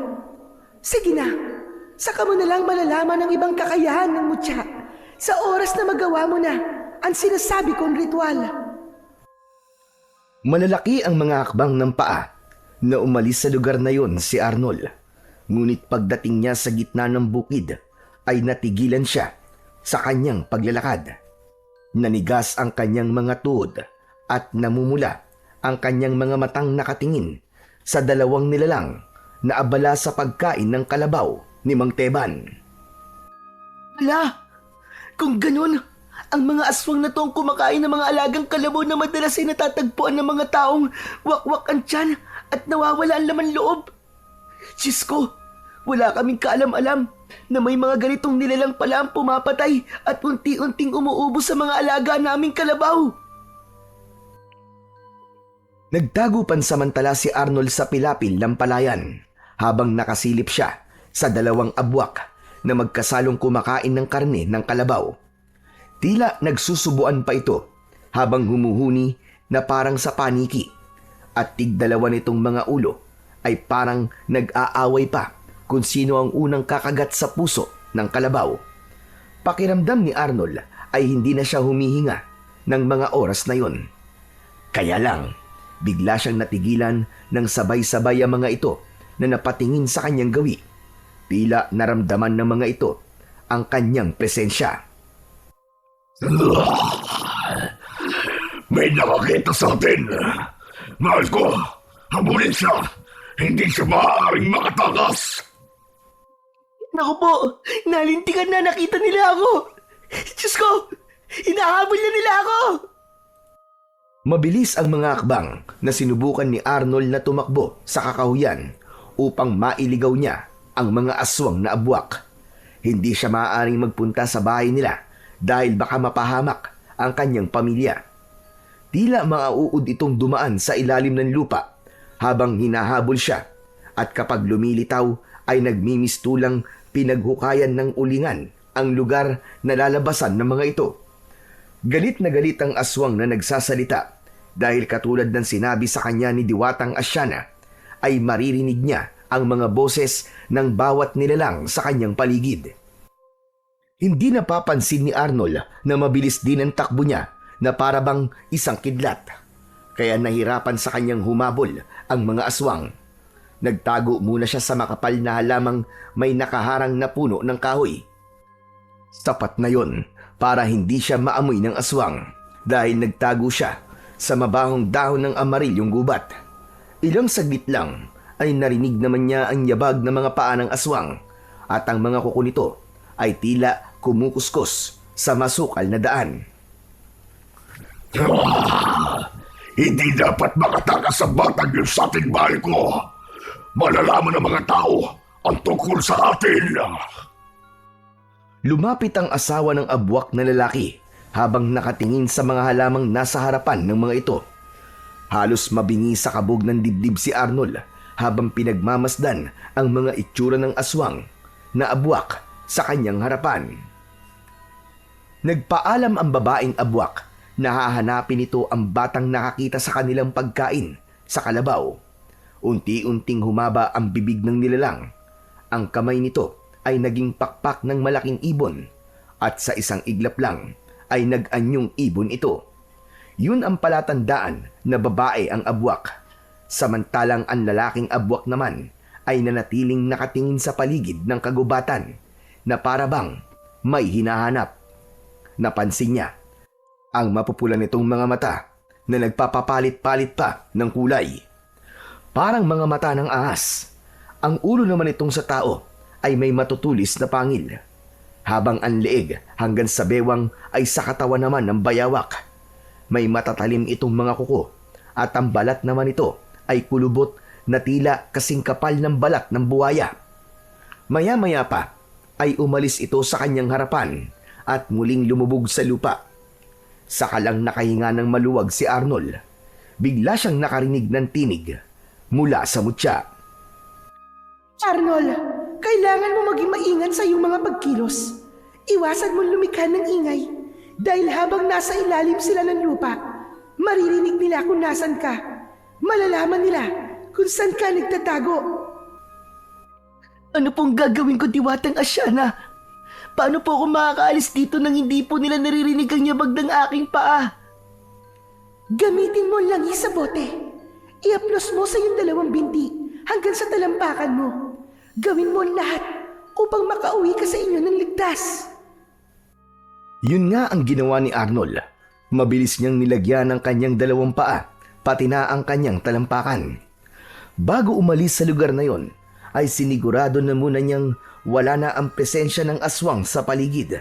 Sige na, saka mo na lang malalaman ang ibang kakayahan ng mutya sa oras na magawa mo na ang sinasabi kong ritual. Malalaki ang mga hakbang ng paa na umalis sa lugar na yon si Arnold. Ngunit pagdating niya sa gitna ng bukid ay natigilan siya sa kanyang paglalakad. Nanigas ang kanyang mga tuhod at namumula ang kanyang mga matang nakatingin sa dalawang nilalang na abala sa pagkain ng kalabaw ni Mang Teban. Ala, kung ganun, ang mga aswang na to ang kumakain ng mga alagang kalabaw na madalas ay natatagpuan ng mga taong wakwak ang tiyan at nawawala ang laman loob. Diyos ko, wala kaming kaalam-alam na may mga ganitong nilalang pala ang pumapatay at unti-unting umuubos sa mga alaga naming kalabaw. Nagtago pansamantala si Arnold sa pilapil ng palayan habang nakasilip siya sa dalawang abwak na magkasalong kumakain ng karne ng kalabaw. Tila nagsusubuan pa ito habang humuhuni na parang sa paniki at tigdalawa nitong mga ulo ay parang nag-aaway pa kung sino ang unang kakagat sa puso ng kalabaw. Pakiramdam ni Arnold ay hindi na siya humihinga ng mga oras na yon. Kaya lang, bigla siyang natigilan ng sabay-sabay ang mga ito na napatingin sa kanyang gawi. Tila naramdaman ng mga ito ang kanyang presensya. May nakakita sa atin. Mahal ko, habulin siya. Hindi siya maaaring makatakas. Naku po, nalintikan na, nakita nila ako. Diyos ko, hinahabol na nila ako. Mabilis ang mga akbang na sinubukan ni Arnold na tumakbo sa kakahuyan upang mailigaw niya ang mga aswang na abwak. Hindi siya maaaring magpunta sa bahay nila dahil baka mapahamak ang kanyang pamilya. Tila mauud itong dumaan sa ilalim ng lupa habang hinahabol siya at kapag lumilitaw ay nagmimistulang pinaghukayan ng ulingan ang lugar na lalabasan ng mga ito. Galit na galit ang aswang na nagsasalita dahil katulad ng sinabi sa kanya ni Diwatang Asyana ay maririnig niya ang mga boses ng bawat nilalang sa kanyang paligid. Hindi napapansin ni Arnold na mabilis din ang takbo niya na parabang isang kidlat. Kaya nahirapan sa kanyang humabol ang mga aswang. Nagtago muna siya sa makapal na halamang may nakaharang na puno ng kahoy. Sapat na yon para hindi siya maamoy ng aswang dahil nagtago siya sa mabahong dahon ng amarilyong gubat. Ilang saglit lang ay narinig naman niya ang yabag ng mga paa ng aswang at ang mga kuko nito ay tila kumukuskus sa masukal na daan. Hindi dapat makatakas sa batang yun sa ating bahay ko. Malalaman ng mga tao ang tungkol sa atin. Lumapit ang asawa ng abwak na lalaki habang nakatingin sa mga halamang nasa harapan ng mga ito. Halos mabingi sa kabog ng dibdib si Arnold habang pinagmamasdan ang mga itsura ng aswang na abwak sa kanyang harapan. Nagpaalam ang babaeng abwak na hahanapin ito ang batang nakakita sa kanilang pagkain sa kalabaw. Unti-unting humaba ang bibig ng nilalang. Ang kamay nito ay naging pakpak ng malaking ibon at sa isang iglap lang ay nag-anyong ibon ito. Yun ang palatandaan na babae ang abwak. Samantalang ang lalaking abwak naman ay nanatiling nakatingin sa paligid ng kagubatan na parabang may hinahanap. Napansin niya ang mapupula nitong mga mata na nagpapapalit-palit pa ng kulay. Parang mga mata ng ahas. Ang ulo naman itong sa tao ay may matutulis na pangil, habang ang leeg hanggang sa bewang ay sa katawan naman ng bayawak. May matatalim itong mga kuko at ang balat naman ito ay kulubot na tila kasing kapal ng balat ng buwaya. Maya-maya pa ay umalis ito sa kanyang harapan at muling lumubog sa lupa. Saka lang nakahinga ng maluwag si Arnold. Bigla siyang nakarinig ng tinig mula sa mutya. Arnold, kailangan mo maging maingat sa iyong mga pagkilos. Iwasan mo lumikha ng ingay dahil habang nasa ilalim sila ng lupa, maririnig nila kung nasan ka. Malalaman nila kung saan ka nagtatago. Ano pong gagawin ko, Diwatang Asyana? Paano po ako makakaalis dito nang hindi po nila naririnig ang yabag ng aking paa? Gamitin mo lang sa bote. I-aplos mo sa iyong dalawang binti hanggang sa talampakan mo. Gawin mo lahat upang makauwi ka sa inyo ng ligtas. Yun nga ang ginawa ni Arnold. Mabilis niyang nilagyan ng kanyang dalawang paa, pati na ang kanyang talampakan. Bago umalis sa lugar na yon, ay sinigurado na muna niyang wala na ang presensya ng aswang sa paligid.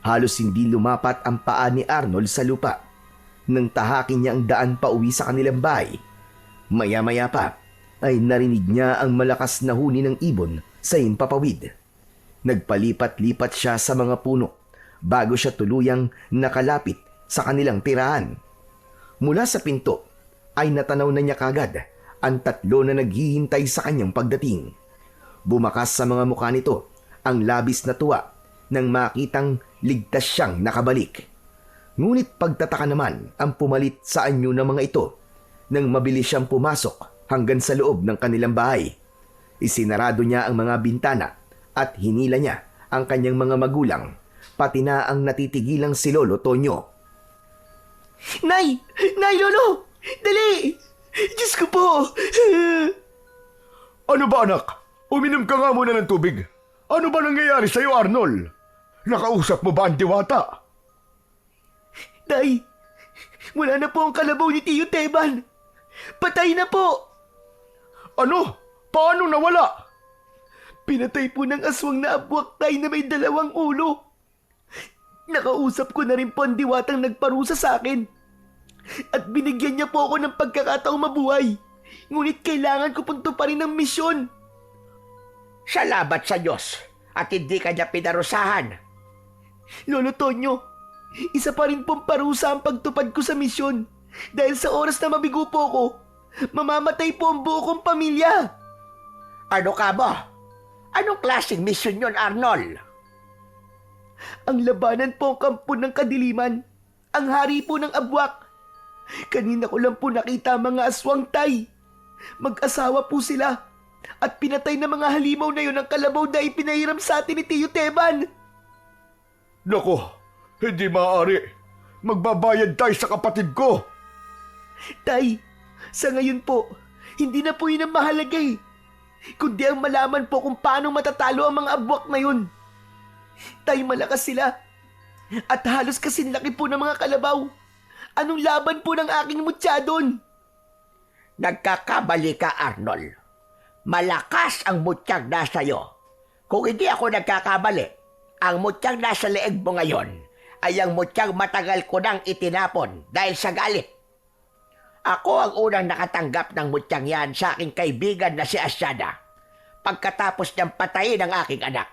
Halos hindi lumapat ang paa ni Arnold sa lupa nang tahakin niya ang daan pa uwi sa kanilang bahay. Maya-maya pa ay narinig niya ang malakas na huni ng ibon sa himpapawid. Nagpalipat-lipat siya sa mga puno bago siya tuluyang nakalapit sa kanilang tirahan. Mula sa pinto ay natanaw na niya kagad ang tatlo na naghihintay sa kanyang pagdating. Bumakas sa mga mukha nito ang labis na tuwa nang makitang ligtas siyang nakabalik. Ngunit pagtataka naman ang pumalit sa anyo ng mga ito nang mabilis siyang pumasok hanggang sa loob ng kanilang bahay. Isinarado niya ang mga bintana at hinila niya ang kanyang mga magulang, pati na ang natitigilang si Lolo Tonyo. Nay! Nay, Lolo! Dali! Diyos ko po! Ano ba anak? Uminom ka nga muna ng tubig. Ano ba nangyayari sa'yo, Arnold? Nakausap mo ba ang diwata? Tay, wala na po ang kalabaw ni Tio Teban. Patay na po! Ano? Paano nawala? Pinatay po ng aswang na abwak, tay, na may 2 ulo. Nakausap ko na rin po ang diwatang nagparusa sa akin. At binigyan niya po ako ng pagkakataong mabuhay. Ngunit kailangan ko pong tuparin ang misyon. Salamat sa Diyos at hindi ka niya pinarusahan. Lolo Tonyo, isa pa rin pong parusa ang pagtupad ko sa misyon. Dahil sa oras na mabigo po ako, mamamatay po ang buo kong pamilya. Ano ka ba? Anong klaseng misyon yon, Arnold? Ang labanan po ang kampo ng kadiliman. Ang hari po ng abwak. Kanina ko lang po nakita ang mga aswang, tay. Mag-asawa po sila. At pinatay na mga halimaw na yon ang kalabaw na ipinahiram sa atin ni Tio Teban. Nako, hindi maaari. Magbabayad tayo sa kapatid ko. Tay, sa ngayon po, hindi na po yun ang mahalaga eh. Kundi ang malaman po kung paano matatalo ang mga abwak na yun. Tay, malakas sila. At halos kasing laki po ng mga kalabaw. Anong laban po ng aking mutya doon? Nagkakabali ka, Arnold. Malakas ang mutyag nasa iyo. Kung hindi ako nagkakamali, ang mutyag nasa leeg mo ngayon ay ang mutyag matagal ko nang itinapon dahil sa galit. Ako ang unang nakatanggap ng mutyang yan sa aking kaibigan na si Asyada pagkatapos niyang patayin ang aking anak.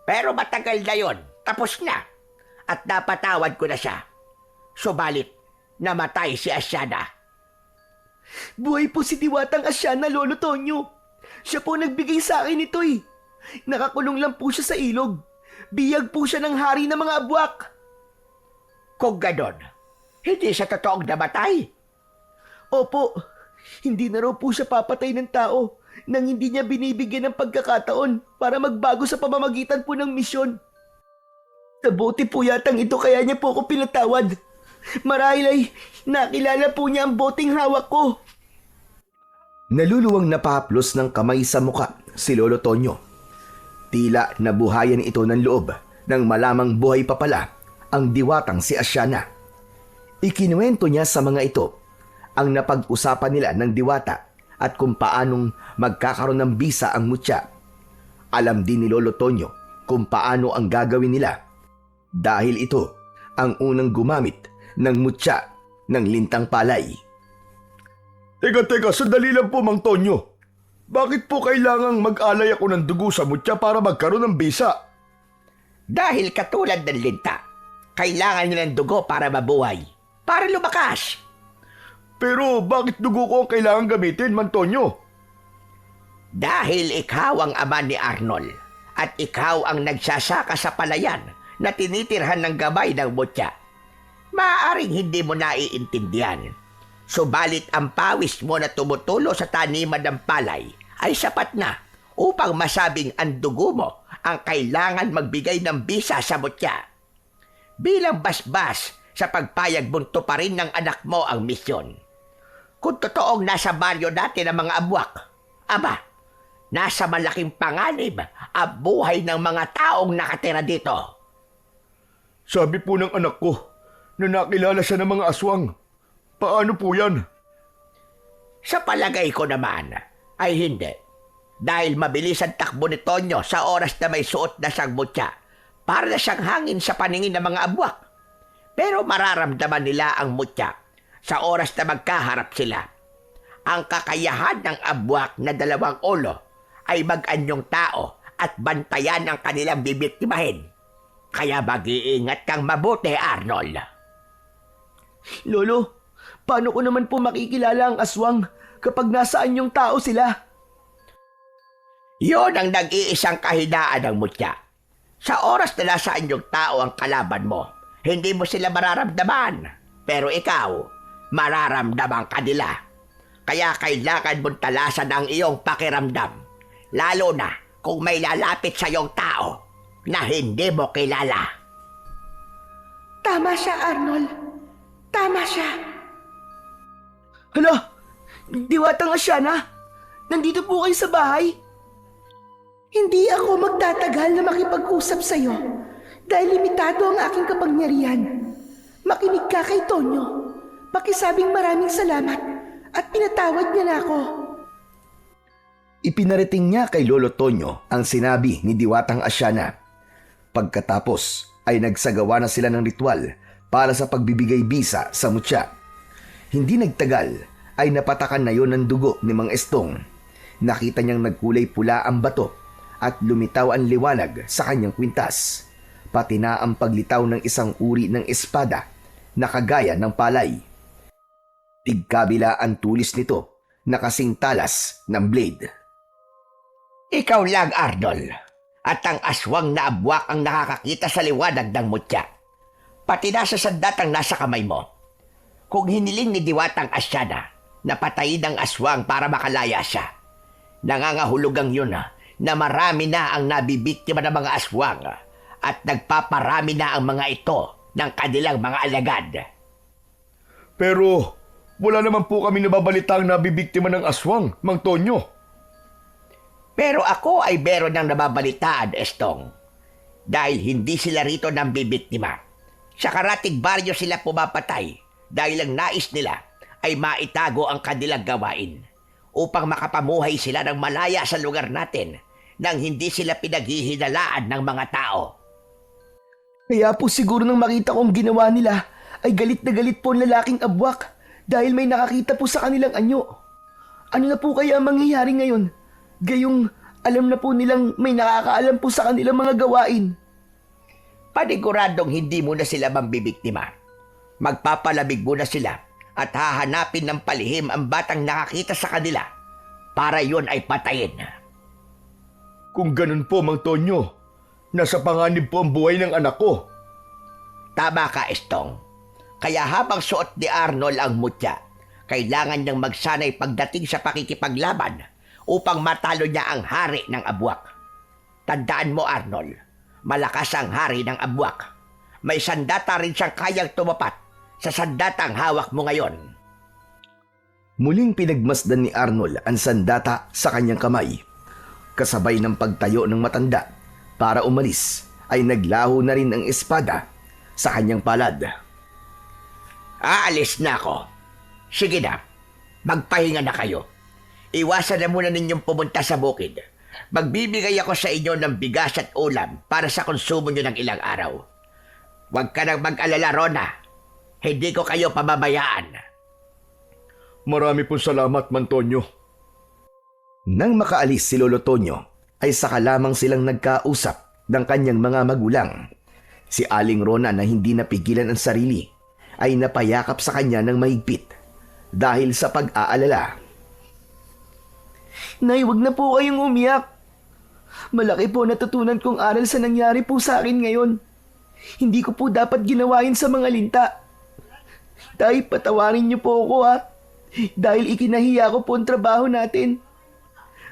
Pero matagal na yon, tapos na, at napatawad ko na siya. Subalit, namatay si Asyada. Buhay po si Diwatang Asyana, Lolo Tonyo. Siya po nagbigay sa akin ito eh. Nakakulong lang po siya sa ilog. Biyag po siya ng hari ng mga abwak. Kung ganon, hindi siya totoong namatay. Opo, hindi na raw po siya papatay ng tao nang hindi niya binibigyan ng pagkakataon para magbago sa pamamagitan po ng misyon. Sa bote po yatang ito kaya niya po ako pinatawad. Marahil ay nakilala po niya ang boteng hawak ko. Naluluwang napahaplos ng kamay sa muka si Lolo Tonyo. Tila nabuhayan ito ng loob nang malamang buhay pa pala ang diwatang si Asyana. Ikinuwento niya sa mga ito ang napag-usapan nila ng diwata at kung paanong magkakaroon ng bisa ang mutya. Alam din ni Lolo Tonyo kung paano ang gagawin nila dahil ito ang unang gumamit ng mutya ng lintang palay. Teka, sandali lang po, Mang Tonyo. Bakit po kailangang mag-alay ako ng dugo sa mutya para magkaroon ng bisa? Dahil katulad ng linta, kailangan niya ng dugo para mabuhay, para lumakas. Pero bakit dugo ko ang kailangan gamitin, Mang Tonyo? Dahil ikaw ang ama ni Arnold at ikaw ang nagsasaka sa palayan na tinitirhan ng gabay ng mutya. Maaaring hindi mo naiintindihan. Subalit ang pawis mo na tumutulo sa taniman ng palay ay sapat na upang masabing ang dugo mo ang kailangan magbigay ng bisa sa mutya. Bilang basbas sa pagpayag mong tuparin ng anak mo ang misyon. Kung totoong nasa baryo dati ng mga abwak, aba, nasa malaking panganib ang buhay ng mga taong nakatira dito. Sabi po ng anak ko na nakilala siya ng mga aswang. Paano po yan? Sa palagay ko naman ay hindi. Dahil mabilis ang takbo ni Tonyo sa oras na may suot na siyang mutya. Para na siyang hangin sa paningin ng mga abwak. Pero mararamdaman nila ang mutya sa oras na magkaharap sila. Ang kakayahan ng abwak na dalawang ulo ay mag-anyong tao at bantayan ang kanilang bibiktimahin. Kaya mag-iingat kang mabuti, Arnold. Lolo, paano ko naman po makikilala ang aswang kapag nasaan yung tao sila? Yon ang nag-iisang kahinaan ng mutya. Sa oras na nasaan yung tao ang kalaban mo, hindi mo sila mararamdaman. Pero ikaw, mararamdaman ka nila. Kaya kailangan mong talasan ang iyong pakiramdam. Lalo na kung may lalapit sa iyong tao na hindi mo kilala. Tama siya, Arnold. Tama siya. Hala, Diwatang Asyana, nandito po kayo sa bahay? Hindi ako magtatagal na makipag-usap sa'yo dahil limitado ang aking kapangyarihan. Makinig ka kay Tonyo. Pakisabing maraming salamat at pinatawad niya na ako. Ipinarating niya kay Lolo Tonyo ang sinabi ni Diwatang Asyana. Pagkatapos ay nagsagawa na sila ng ritual para sa pagbibigay bisa sa mutya. Hindi nagtagal ay napatakan na yon ng dugo ni Mang Estong. Nakita niyang nagkulay pula ang bato at lumitaw ang liwanag sa kanyang kwintas, pati na ang paglitaw ng isang uri ng espada na kagaya ng palay. Tigkabila ang tulis nito na kasing talas ng blade. Ikaw lang, Arnold. At ang aswang na abwak ang nakakakita sa liwanag ng mutya. Pati na sa sandatang nasa kamay mo. Kung hiniling ni Diwatang Asyana na patayin ang aswang para makalaya siya, nangangahulugang yun na marami na ang nabibiktima ng mga aswang at nagpaparami na ang mga ito ng kanilang mga alagad. Pero wala naman po kami nababalitang nabibiktima ng aswang, Mang Tonyo. Pero ako ay meron ng nababalitaan, Estong. Dahil hindi sila rito nang bibiktima. Sa karatig baryo sila pumapatay dahil ang nais nila ay maitago ang kanilang gawain upang makapamuhay sila ng malaya sa lugar natin nang hindi sila pinaghihinalaan ng mga tao. Kaya po siguro nang makita kong ginawa nila ay galit na galit po ang lalaking abwak dahil may nakakita po sa kanilang anyo. Ano na po kaya ang mangyayari ngayon? Gayong alam na po nilang may nakakaalam po sa kanilang mga gawain. Paniguradong hindi mo na sila mambibiktima. Magpapalamig mo na sila at hahanapin ng palihim ang batang nakakita sa kanila para yon ay patayin. Kung ganun po, Mang Tonyo, nasa panganib po ang buhay ng anak ko. Tama ka, Estong. Kaya habang suot ni Arnold ang mutya, kailangan niyang magsanay pagdating sa pakikipaglaban upang matalo niya ang hari ng abwak. Tandaan mo, Arnold, malakas ang hari ng abwak. May sandata rin siyang kayang tumapat sa sandatang hawak mo ngayon. Muling pinagmasdan ni Arnold ang sandata sa kanyang kamay. Kasabay ng pagtayo ng matanda para umalis ay naglaho na rin ang espada sa kanyang palad. Aalis na ako. Sige na, magpahinga na kayo. Iwasan na muna ninyong pumunta sa bukid. Magbibigay ako sa inyo ng bigas at ulam para sa konsumo nyo ng ilang araw. Huwag ka nang mag-alala, Rona. Hindi ko kayo pababayaan. Marami pong salamat, Mang Tonyo. Nang makaalis si Lolo Tonyo, ay saka lamang silang nagkausap ng kanyang mga magulang. Si Aling Rona na hindi napigilan ang sarili ay napayakap sa kanya ng mahigpit dahil sa pag-aalala. Nay, wag na po kayong umiyak. Malaki po natutunan kong aral sa nangyari po sa akin ngayon. Hindi ko po dapat ginawain sa mga linta. Tay, patawarin niyo po ako ha. Dahil ikinahiya ko po ang trabaho natin.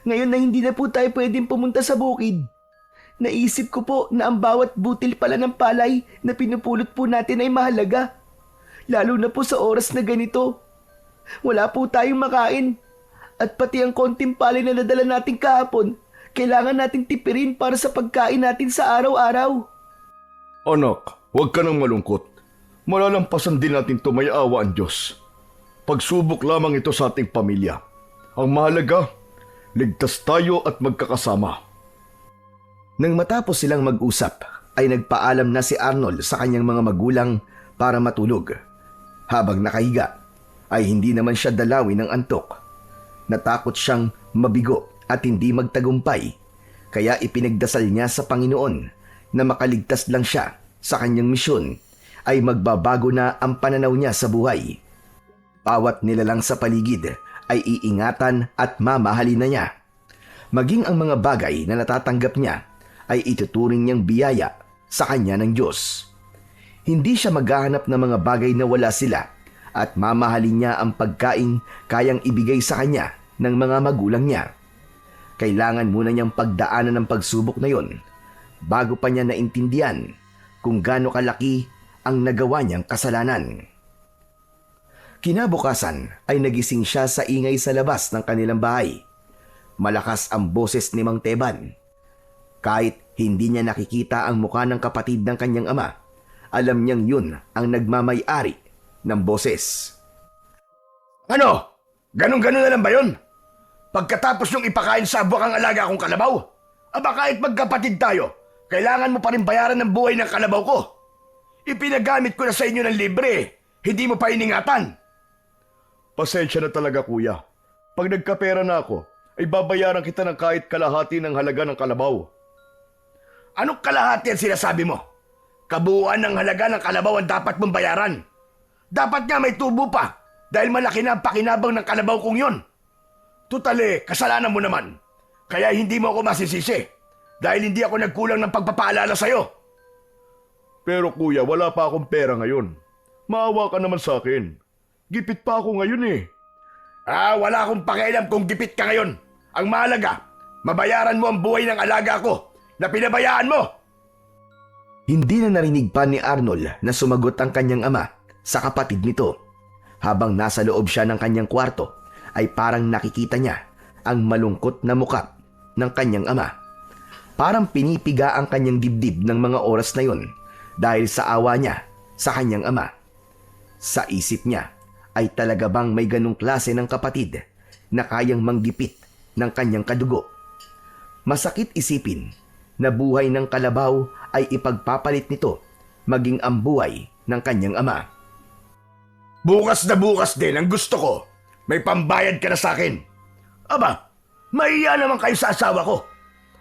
Ngayon na hindi na po tayo pwedeng pumunta sa bukid, naisip ko po na ang bawat butil pala ng palay na pinupulot po natin ay mahalaga. Lalo na po sa oras na ganito. Wala po tayong makain. At pati ang konting palay na nadala natin kahapon, kailangan nating tipirin para sa pagkain natin sa araw-araw. Anak, Huwag ka nang malungkot. Malalampasan din natin ito, may awa ang Diyos. Pagsubok lamang ito sa ating pamilya. Ang mahalaga, ligtas tayo at magkakasama. Nang matapos silang mag-usap, ay nagpaalam na si Arnold sa kanyang mga magulang para matulog. Habang nakahiga, ay hindi naman siya dalawin ng antok. Natakot siyang mabigo at hindi magtagumpay, kaya ipinagdasal niya sa Panginoon na makaligtas lang siya sa kanyang misyon ay magbabago na ang pananaw niya sa buhay. Bawat nilalang sa paligid ay iingatan at mamahalin na niya. Maging ang mga bagay na natatanggap niya ay ituturing niyang biyaya sa kanya ng Diyos. Hindi siya maghahanap ng mga bagay na wala sila at mamahalin niya ang pagkain kayang ibigay sa kanya ng mga magulang niya. Kailangan muna niyang pagdaanan ng pagsubok na yon bago pa niya naintindihan kung gaano kalaki ang nagawa niyang kasalanan. Kinabukasan ay nagising siya sa ingay sa labas ng kanilang bahay. Malakas ang boses ni Mang Teban. Kahit hindi niya nakikita ang mukha ng kapatid ng kanyang ama, alam niyang yun ang nagmamay-ari ng boses. Ano? Ganon-ganon na lang ba yun? Pagkatapos niyong ipakain sa abwak ang alaga kong kalabaw? Aba kahit magkapatid tayo, kailangan mo pa rin bayaran ng buhay ng kalabaw ko. Ipinagamit ko na sa inyo ng libre, hindi mo pa iningatan. Pasensya na talaga kuya. Pag nagkapera na ako, ay babayaran kita ng kahit kalahati ng halaga ng kalabaw. Anong kalahati ang sinasabi mo? Kabuuan ng halaga ng kalabaw ang dapat mong bayaran. Dapat nga may tubo pa dahil malaki na ang pakinabang ng kalabaw kong yon. Tutali, kasalanan mo naman. Kaya hindi mo ako masisisi dahil hindi ako nagkulang ng pagpapaalala sa'yo. Pero kuya, wala pa akong pera ngayon. Maawa ka naman sa akin. Gipit pa ako ngayon eh. Wala akong pakialam kung gipit ka ngayon. Ang mahalaga, mabayaran mo ang buhay ng alaga ko na pinabayaan mo. Hindi na narinig pa ni Arnold na sumagot ang kanyang ama sa kapatid nito. Habang nasa loob siya ng kanyang kwarto, ay parang nakikita niya ang malungkot na muka ng kanyang ama. Parang pinipiga ang kanyang dibdib ng mga oras na yun dahil sa awa niya sa kanyang ama. Sa isip niya ay talaga bang may ganong klase ng kapatid na kayang manggipit ng kanyang kadugo. Masakit isipin na buhay ng kalabaw ay ipagpapalit nito maging ang buhay ng kanyang ama. Bukas na bukas din ang gusto ko. May pambayad ka na sa akin. Aba, mahiya naman kayo sa asawa ko.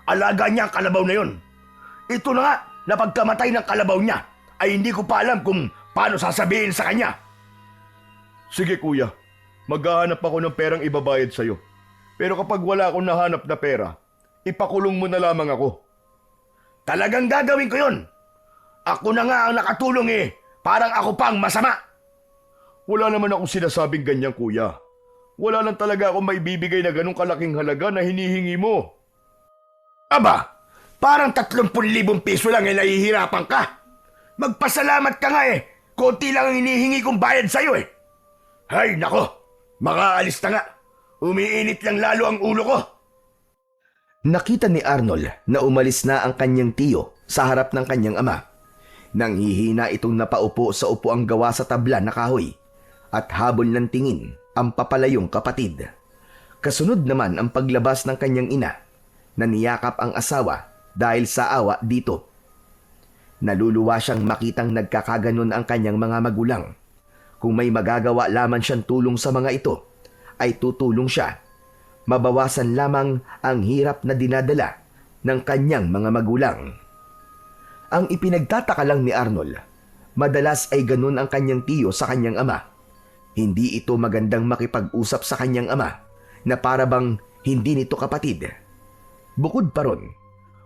Alaga niya ang kalabaw na yun. Ito na nga, na pagkamatay ng kalabaw niya, ay hindi ko pa alam kung paano sasabihin sa kanya. Sige kuya, maghahanap ako ng perang ibabayad sa'yo. Pero kapag wala akong nahanap na pera, ipakulong mo na lamang ako. Talagang gagawin ko yun. Ako na nga ang nakatulong eh. Parang ako pang masama. Wala naman akong sinasabing ganyan kuya. Wala lang talaga akong maibibigay na ganong kalaking halaga na hinihingi mo. Aba, parang 30,000 piso lang eh nahihirapan ka. Magpasalamat ka nga eh. Konti lang ang hinihingi kong bayad sa'yo eh. Hay nako, makaalis na nga. Umiinit lang lalo ang ulo ko. Nakita ni Arnold na umalis na ang kanyang tiyo sa harap ng kanyang ama. Nanghihina itong napaupo sa upuang gawa sa tabla na kahoy at habol ng tingin ang papalayong kapatid. Kasunod naman ang paglabas ng kanyang ina na niyakap ang asawa dahil sa awa dito. Naluluwa siyang makitang nagkakaganon ang kanyang mga magulang. Kung may magagawa lamang siyang tulong sa mga ito, ay tutulong siya. Mabawasan lamang ang hirap na dinadala ng kanyang mga magulang. Ang ipinagtataka lang ni Arnold, madalas ay ganun ang kanyang tiyo sa kanyang ama. Hindi ito magandang makipag-usap sa kanyang ama na para bang hindi nito kapatid. Bukod pa ron,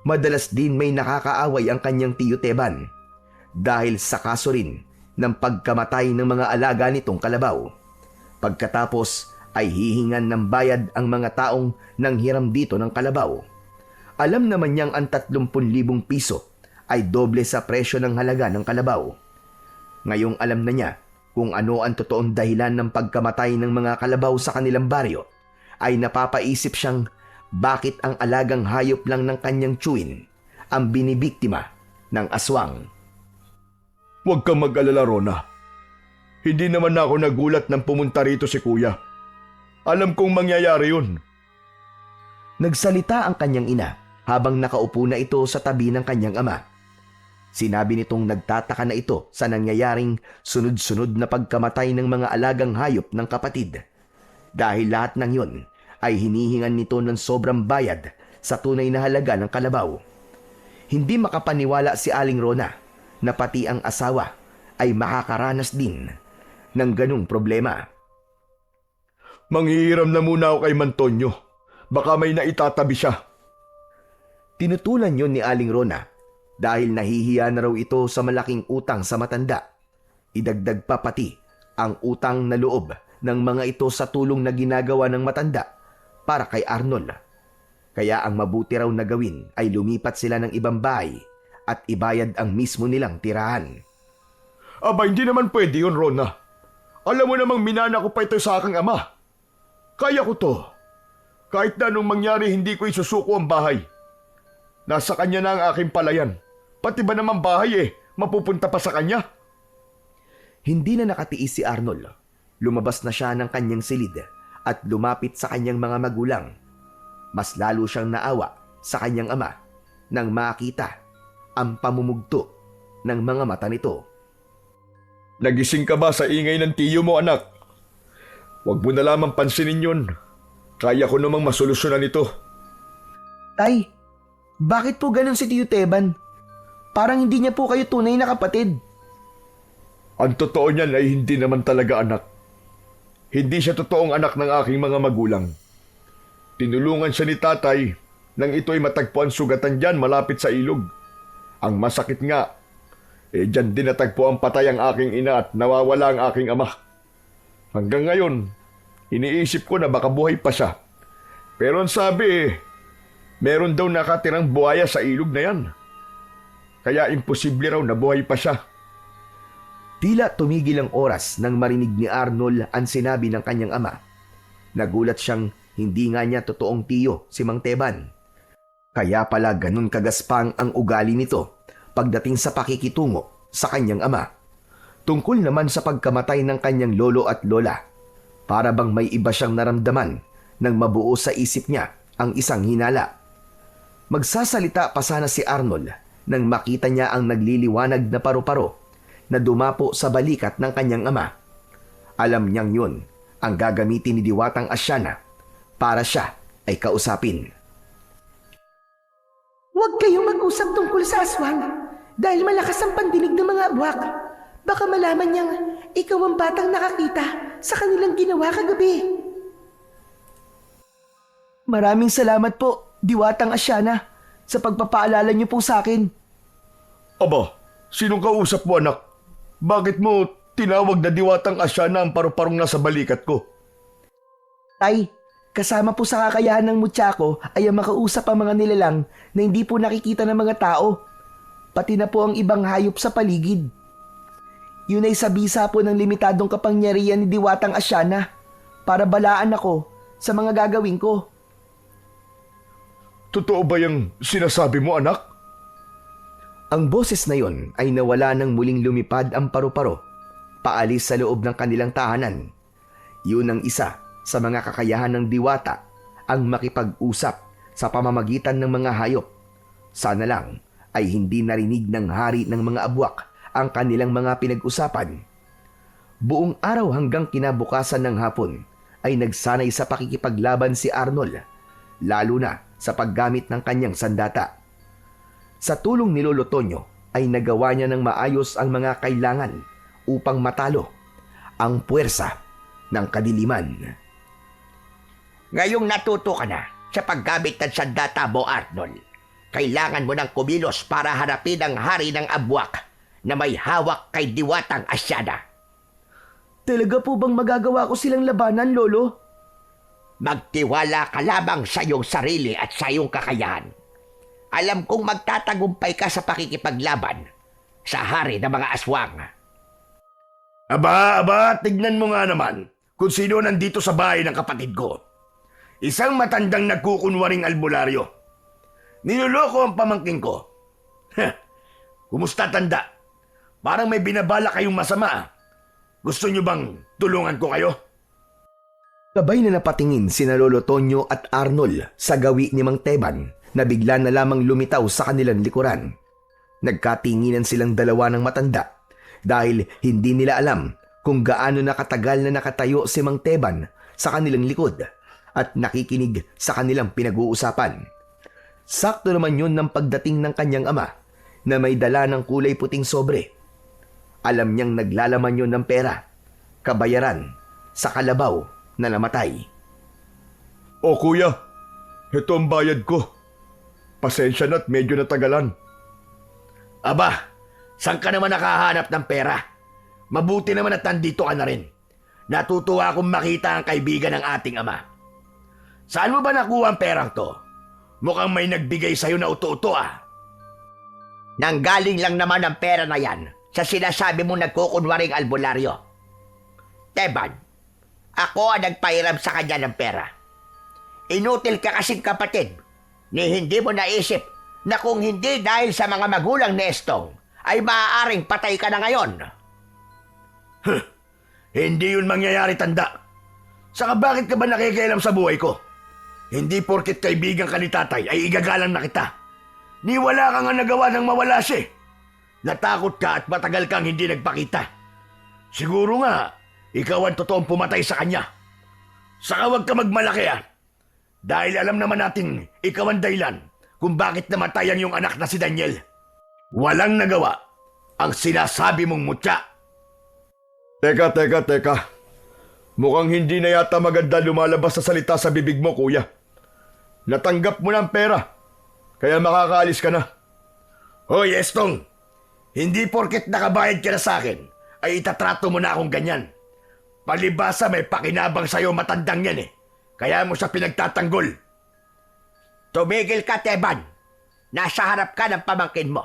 madalas din may nakakaaway ang kanyang tiyo Teban dahil sa kaso rin ng pagkamatay ng mga alaga nitong kalabaw. Pagkatapos ay hihingan ng bayad ang mga taong nanghiram dito ng kalabaw. Alam naman niyang ang 30,000 piso ay doble sa presyo ng halaga ng kalabaw. Ngayong alam na niya kung ano ang totoong dahilan ng pagkamatay ng mga kalabaw sa kanilang baryo, ay napapaisip siyang bakit ang alagang hayop lang ng kanyang tiyuhin ang binibiktima ng aswang. Huwag kang mag-alala, Rona. Hindi naman ako nagulat nang pumunta rito si Kuya. Alam kong mangyayari yun. Nagsalita ang kanyang ina habang nakaupo na ito sa tabi ng kanyang ama. Sinabi nitong nagtataka na ito sa nangyayaring sunod-sunod na pagkamatay ng mga alagang hayop ng kapatid. Dahil lahat ng yon ay hinihingan nito ng sobrang bayad sa tunay na halaga ng kalabaw. Hindi makapaniwala si Aling Rona na pati ang asawa ay makakaranas din ng ganung problema. Manghihiram na muna ako kay Mantonyo. Baka may naitatabi siya. Tinutulan yon ni Aling Rona dahil nahihiya na raw ito sa malaking utang sa matanda. Idagdag pa pati ang utang na loob ng mga ito sa tulong na ginagawa ng matanda para kay Arnold. Kaya ang mabuti raw na gawin ay lumipat sila ng ibang bahay at ibayad ang mismo nilang tirahan. Aba, hindi naman pwede yun, Rona. Alam mo namang minana ko pa ito sa aking ama. Kaya ko to. Kahit na anong mangyari, hindi ko isusuko ang bahay. Nasa kanya na ang aking palayan. Pati ba naman bahay mapupunta pa sa kanya? Hindi na nakatiis si Arnold. Lumabas na siya ng kanyang silid at lumapit sa kanyang mga magulang. Mas lalo siyang naawa sa kanyang ama nang makita ang pamumugto ng mga mata nito. Nagising ka ba sa ingay ng tiyo mo, anak? Huwag mo na lamang pansinin yun. Kaya ko namang masolusyonan ito. Tay, bakit po ganun si Tiyo Teban? Parang hindi niya po kayo tunay na kapatid. Ang totoo niyan ay hindi naman talaga anak. Hindi siya totoong anak ng aking mga magulang. Tinulungan siya ni tatay nang ito'y matagpuan sugatan dyan malapit sa ilog. Ang masakit nga, dyan din natagpo ang patay ang aking ina at nawawala ang aking ama. Hanggang ngayon, iniisip ko na baka buhay pa siya. Pero ang sabi, meron daw nakatirang buhaya sa ilog na yan. Kaya imposible raw na buhay pa siya. Tila tumigil ang oras nang marinig ni Arnold ang sinabi ng kanyang ama. Nagulat siyang hindi nga niya totoong tiyo si Mang Teban. Kaya pala ganun kagaspang ang ugali nito pagdating sa pakikitungo sa kanyang ama. Tungkol naman sa pagkamatay ng kanyang lolo at lola, para bang may iba siyang naramdaman nang mabuo sa isip niya ang isang hinala. Magsasalita pa sana si Arnold nang makita niya ang nagliliwanag na paru-paro na dumapo sa balikat ng kanyang ama. Alam niyang yun ang gagamitin ni Diwatang Asyana para siya ay kausapin. Huwag kayong mag-usap tungkol sa aswang dahil malakas ang pandinig ng mga abwak. Baka malaman niyang ikaw ang batang nakakita sa kanilang ginawa kagabi. Maraming salamat po, Diwatang Asyana, sa pagpapaalala niyo po sa akin. Aba, sinong kausap mo, anak? Bakit mo tinawag na Diwatang Asyana ang paru-parong nasa balikat ko? Tay, kasama po sa kakayahan ng mutya ko ay ang makausap ang mga nilalang na hindi po nakikita ng mga tao. Pati na po ang ibang hayop sa paligid. Yun ay sa bisa po ng limitadong kapangyarihan ni Diwatang Asyana para balaan ako sa mga gagawin ko. Totoo ba yung sinasabi mo, anak? Ang boses na yon ay nawala nang muling lumipad ang paru-paro, paalis sa loob ng kanilang tahanan. Yun ang isa sa mga kakayahan ng diwata, ang makipag-usap sa pamamagitan ng mga hayop. Sana lang ay hindi narinig ng hari ng mga abwak ang kanilang mga pinag-usapan. Buong araw hanggang kinabukasan ng hapon ay nagsanay sa pakikipaglaban si Arnold, lalo na sa paggamit ng kanyang sandata. Sa tulong ni Lolo Tonyo ay nagawa niya ng maayos ang mga kailangan upang matalo ang puwersa ng kadiliman. Ngayong natuto ka na sa paggamit ng sandata mo, Arnold, kailangan mo ng kumilos para harapin ang hari ng abwak na may hawak kay Diwatang Asyana. Talaga po bang magagawa ko silang labanan, Lolo? Magtiwala ka lamang sa iyong sarili at sa iyong kakayahan. Alam kong magtatagumpay ka sa pakikipaglaban sa hari ng mga aswang. Aba, tignan mo nga naman kung sino nandito sa bahay ng kapatid ko. Isang matandang nagkukunwaring albularyo. Niloloko ang pamangkin ko. Kumusta, tanda? Parang may binabala kayong masama. Gusto nyo bang tulungan ko kayo? Sabay na napatingin sina Lolo Tonyo at Arnold sa gawi ni Mang Teban na bigla na lamang lumitaw sa kanilang likuran. Nagkatinginan silang dalawa ng matanda dahil hindi nila alam kung gaano nakatagal na nakatayo si Mang Teban sa kanilang likod at nakikinig sa kanilang pinag-uusapan. Sakto naman yun ng pagdating ng kanyang ama na may dala ng kulay puting sobre. Alam niyang naglalaman yun ng pera, kabayaran, sa kalabaw na namatay. O kuya, ito ang bayad ko. Pasensya na't medyo natagalan. Aba, saan ka naman nakahanap ng pera? Mabuti naman at nandito ka na rin. Natutuwa akong makita ang kaibigan ng ating ama. Saan mo ba nakuha ang perang to? Mukhang may nagbigay sa'yo na uto-uto ah. Nanggaling lang naman ang pera na yan sa sinasabi mong nagkukunwaring albularyo. Teban, ako ang nagpahiram sa kanya ng pera. Inutil ka kasing kapatid ni hindi mo naisip na kung hindi dahil sa mga magulang ni Estong ay maaaring patay ka na ngayon. Hindi yun mangyayari, tanda. Saka bakit ka ba nakikialam sa buhay ko? Hindi porket kaibigan ka ni tatay ay igagalang na kita. Ni wala ka nga nagawa ng mawala siya. Natakot ka at matagal kang hindi nagpakita. Siguro nga, ikaw ang totoong pumatay sa kanya. Saka huwag ka magmalaki ah. Dahil alam naman natin ikaw ang dahilan kung bakit namatay ang iyong anak na si Daniel. Walang nagawa ang sinasabi mong mutya. Teka. Mukhang hindi na yata maganda lumalabas sa salita sa bibig mo, kuya. Natanggap mo ng pera, kaya makakaalis ka na. Hoy, Estong! Hindi porket nakabayad ka na sa akin, ay itatrato mo na akong ganyan. Palibasa may pakinabang sa'yo matandang yan eh. Kaya mo siya pinagtatanggol. Tumigil ka, Teban. Nasa harap ka ng pamangkin mo.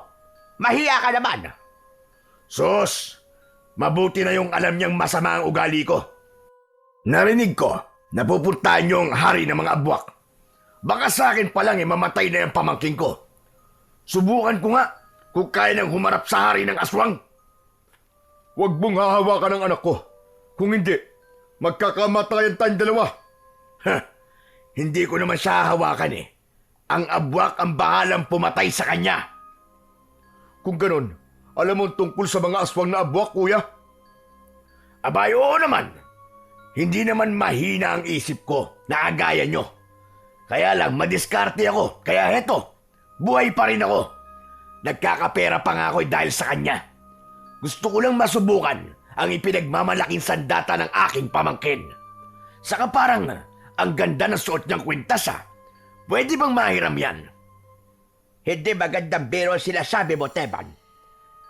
Mahiya ka naman. Sus! Mabuti na yung alam niyang masama ang ugali ko. Narinig ko, napupuntahan niyo ang hari ng mga abwak. Baka sa akin pa lang mamatay na yung pamangkin ko. Subukan ko nga kung kaya nang humarap sa hari ng aswang. Huwag mong hahawakan ng anak ko. Kung hindi, magkakamatayan tayong dalawa. Hindi ko naman siya hahawakan eh. Ang abwak ang bahalang pumatay sa kanya. Kung ganon, alam mo tungkol sa mga aswang na abwak, kuya? Abay, oo naman. Hindi naman mahina ang isip ko na agaya nyo. Kaya lang, madiskarte ako. Kaya heto, buhay pa rin ako. Nagkakapera pa nga ako dahil sa kanya. Gusto ko lang masubukan ang ipinagmamalaking sandata ng aking pamangkin. Saka parang ang ganda ng suot niyang kwintas ah. Pwede bang mahiram yan? Hindi magandang biro sila sabi mo, Teban.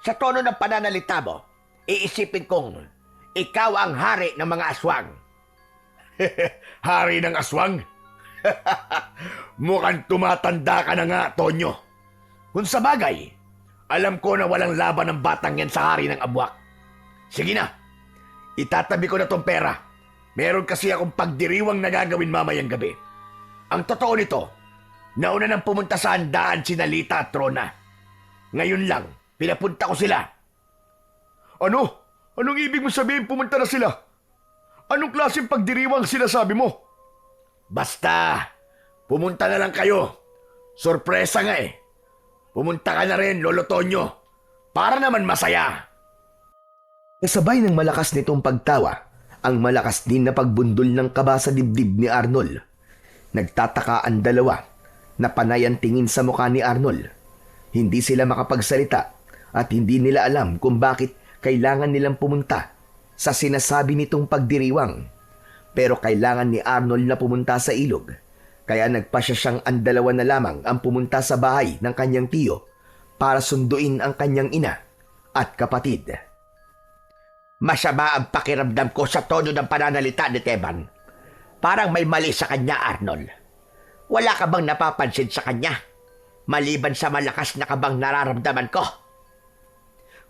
Sa tono ng pananalita mo, iisipin kong ikaw ang hari ng mga aswang. Hari ng aswang? Mukhang tumatanda ka na nga, Tonyo. Kung sa bagay, alam ko na walang laban ng batang yan sa hari ng abwak. Sige na, itatabi ko na tong pera. Meron kasi akong pagdiriwang na gagawin mamayang gabi. Ang totoo nito, nauna nang pumunta sa handaan si Nalita at Trona. Ngayon lang, pinapunta ko sila. Ano? Anong ibig mo sabihin pumunta na sila? Anong klaseng pagdiriwang sinasabi mo? Basta, pumunta na lang kayo. Sorpresa nga eh. Pumunta ka na rin, Lolo Tonyo. Para naman masaya. Kasabay ng malakas nitong pagtawa, ang malakas din na pagbundol ng kaba sa dibdib ni Arnold. Nagtataka ang dalawa na panay ang tingin sa mukha ni Arnold. Hindi sila makapagsalita at hindi nila alam kung bakit kailangan nilang pumunta sa sinasabi nitong pagdiriwang. Pero kailangan ni Arnold na pumunta sa ilog. Kaya nagpasya siyang ang dalawa na lamang ang pumunta sa bahay ng kanyang tiyo para sunduin ang kanyang ina at kapatid. Masama ang pakiramdam ko sa tono ng pananalita ni Teban. Parang may mali sa kanya, Arnold. Wala ka bang napapansin sa kanya? Maliban sa malakas na kabang nararamdaman ko.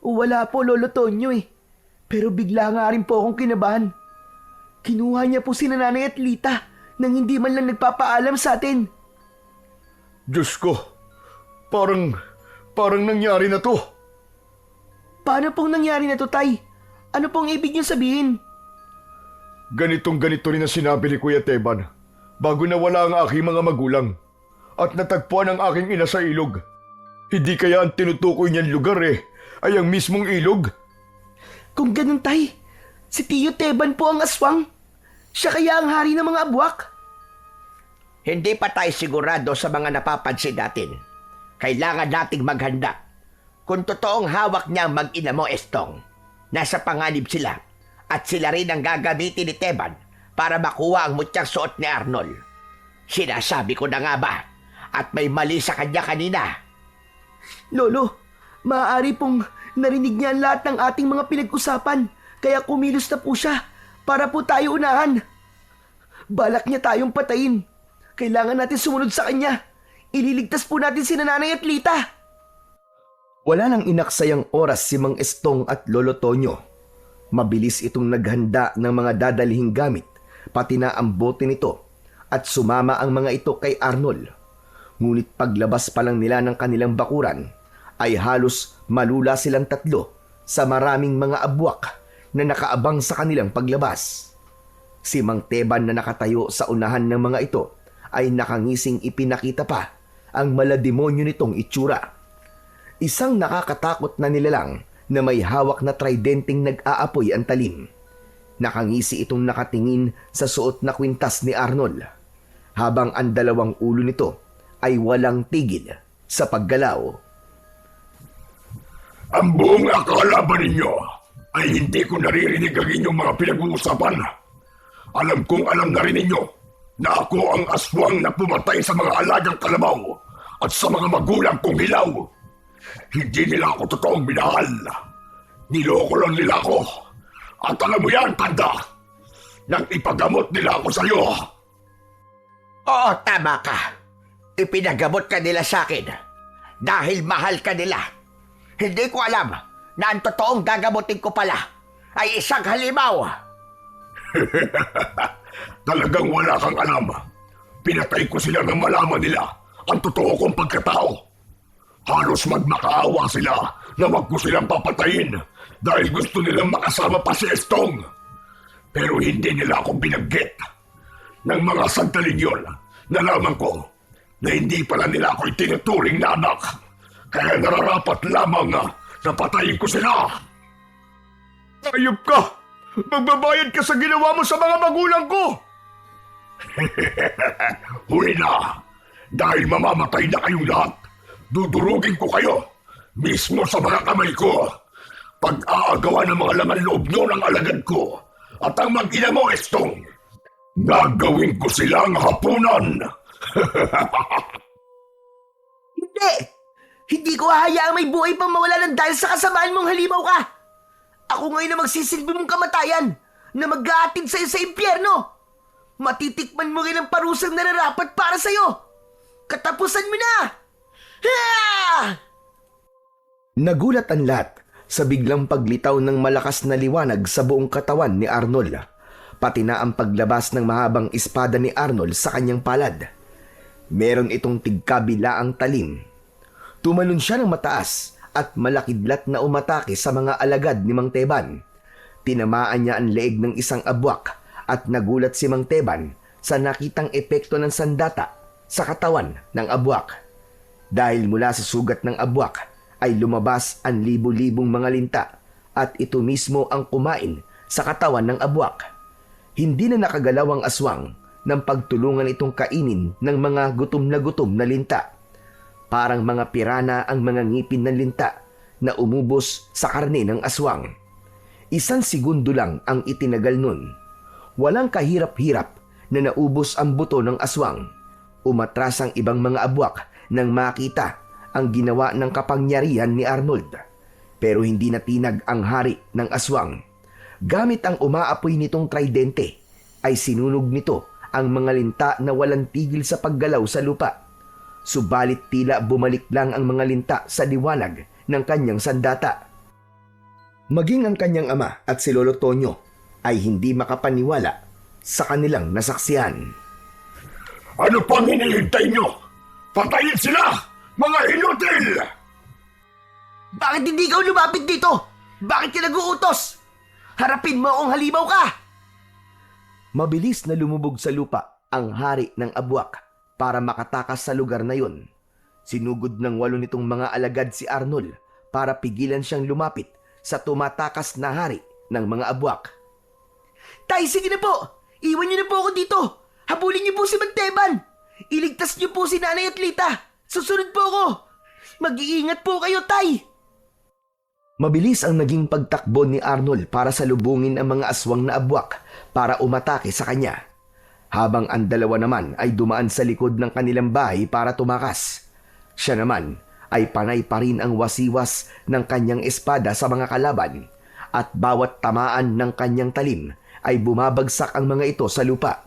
Wala po, Lolo Tonyo eh. Pero bigla nga rin po akong kinabahan. Kinuha niya po si Nanay at Lita nang hindi man lang nagpapaalam sa atin. Diyos ko, parang nangyari na to. Paano pong nangyari na to, Tay? Ano pong ibig niyo sabihin? Ganito rin ang sinabi ni Kuya Teban bago nawala ang aking mga magulang at natagpuan ang aking ina sa ilog. Hindi kaya ang tinutukoy niyan lugar ay ang mismong ilog? Kung ganun, Tay, si Tiyo Teban po ang aswang. Siya kaya ang hari ng mga abwak. Hindi pa tayo sigurado sa mga napapansin natin. Kailangan nating maghanda. Kung totoong hawak niya ang mag-ina mo, Estong, nasa panganib sila at sila rin ang gagamitin ni Teban para makuha ang mutyang suot ni Arnold. Sinasabi ko na nga ba at may mali sa kanya kanina. Lolo, maaari pong narinig niya ang lahat ng ating mga pinag-usapan kaya kumilos na po siya para po tayo unahan. Balak niya tayong patayin. Kailangan natin sumunod sa kanya. Ililigtas po natin si Nanay at Lita. Wala nang inaksayang oras si Mang Estong at Lolo Tonyo. Mabilis itong naghanda ng mga dadalihing gamit, pati na ang bote nito, at sumama ang mga ito kay Arnold. Ngunit paglabas pa lang nila ng kanilang bakuran, ay halos malula silang tatlo sa maraming mga abwak na nakaabang sa kanilang paglabas. Si Mang Teban na nakatayo sa unahan ng mga ito ay nakangising ipinakita pa ang malademonyo nitong itsura. Isang nakakatakot na nilalang na may hawak na tridenteng nag-aapoy ang talim. Nakangisi itong nakatingin sa suot na kwintas ni Arnold, habang ang dalawang ulo nito ay walang tigil sa paggalaw. Ang buong akala ba ninyo ay hindi ko naririnig ang inyong mga pinag-uusapan? Alam kong alam na rin ninyo na ako ang aswang na pumatay sa mga alagang kalabaw at sa mga magulang kong hilaw. Hindi nila ako totoong minahal. Niloko lang nila ako. At alam mo yan, tanda, nang ipagamot nila ako sa'yo. Oo, tama ka. Ipinagamot ka nila sa akin dahil mahal ka nila. Hindi ko alam na ang totoong gagamutin ko pala ay isang halimaw. Talagang wala kang alam. Pinatay ko sila nang malaman nila ang totoo kong pagkatao. Halos magmakaawa sila na wag ko silang papatayin dahil gusto nilang makasama pa si Estong. Pero hindi nila ako binaggit. Nang mga sandaling yun, nalaman ko na hindi pala nila ako itinuturing na anak. Kaya nararapat lamang na patayin ko sila. Ayop ka! Magbabayad ka sa ginawa mo sa mga magulang ko! Huli na! Dahil mamamatay na kayong lahat, dudurugin ko kayo mismo sa mga kamay ko. Pag-aagawa ng mga laman loob nyo ng alagad ko at ang mag-ina mo, Estong, gagawin ko silang hapunan. Hindi! Hindi ko hahayaang may buhay pang mawala ng dahil sa kasamaan mong halimaw ka! Ako ngayon na magsisilbi mong kamatayan na mag-aatid sa'yo sa impyerno! Matitikman mo rin ang parusang nararapat para sa'yo! Katapusan mo na! Nagulat ang lahat sa biglang paglitaw ng malakas na liwanag sa buong katawan ni Arnold, pati na ang paglabas ng mahabang espada ni Arnold sa kanyang palad. Meron itong tigkabilaang talim. Tumalon siya ng mataas at malakidlat na umatake sa mga alagad ni Mang Teban. Tinamaan niya ang leeg ng isang abwak at nagulat si Mang Teban sa nakitang epekto ng sandata sa katawan ng abwak. Dahil mula sa sugat ng abwak ay lumabas ang libu-libong mga linta at ito mismo ang kumain sa katawan ng abwak. Hindi na nakagalaw ang aswang nang pagtulungan itong kainin ng mga gutom na linta. Parang mga pirana ang mga ngipin ng linta na umubos sa karne ng aswang. 1 segundo lang ang itinagal nun. Walang kahirap-hirap na naubos ang buto ng aswang. Umatras ang ibang mga abwak nang makita ang ginawa ng kapangyarihan ni Arnold. Pero hindi natinag ang hari ng aswang. Gamit ang umaapoy nitong tridente, ay sinunog nito ang mga linta na walang tigil sa paggalaw sa lupa. Subalit tila bumalik lang ang mga linta sa liwanag ng kanyang sandata. Maging ang kanyang ama at si Lolo Tonyo ay hindi makapaniwala sa kanilang nasaksihan. Ano pang hinihintay nyo? Patayin sila! Mga inutil! Bakit hindi ikaw lumapit dito? Bakit ka nag-uutos? Harapin mo akong halimaw ka! Mabilis na lumubog sa lupa ang hari ng Abwak para makatakas sa lugar na yun. Sinugod ng 8 nitong mga alagad si Arnold para pigilan siyang lumapit sa tumatakas na hari ng mga Abwak. Tay, sige na po! Iwan niyo na po ako dito! Habulin niyo po si Manteban! Iligtas niyo po si Nanay at Lita! Susunod po ako! Mag-iingat po kayo, Tay! Mabilis ang naging pagtakbo ni Arnold para salubungin ang mga aswang na Abwak para umatake sa kanya. Habang ang dalawa naman ay dumaan sa likod ng kanilang bahay para tumakas. Siya naman ay panay pa rin ang wasiwas ng kanyang espada sa mga kalaban at bawat tamaan ng kanyang talim ay bumabagsak ang mga ito sa lupa.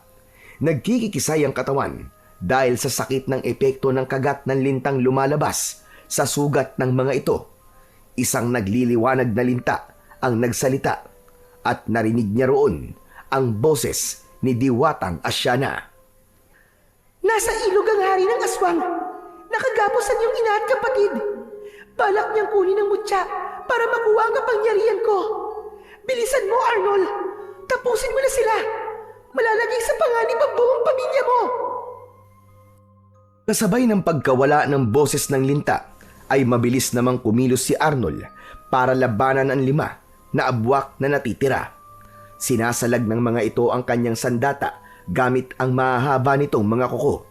Nagkikikisay ang katawan dahil sa sakit ng epekto ng kagat ng lintang lumalabas sa sugat ng mga ito. Isang nagliliwanag na linta ang nagsalita at narinig niya roon ang boses ni Diwatang Asyana. Nasa ilog ang hari ng aswang. Nakagapos ang iyong ina at kapatid. Balak niyang kunin ang mutya para makuha ang kapangyarihan ko. Bilisan mo, Arnold. Tapusin mo na sila. Malalagay sa panganib ang buong pamilya mo. Kasabay ng pagkawala ng boses ng linta, ay mabilis namang kumilos si Arnold para labanan ang 5 na Abwak na natitira. Sinasalag ng mga ito ang kanyang sandata gamit ang mahahaba nitong mga kuko.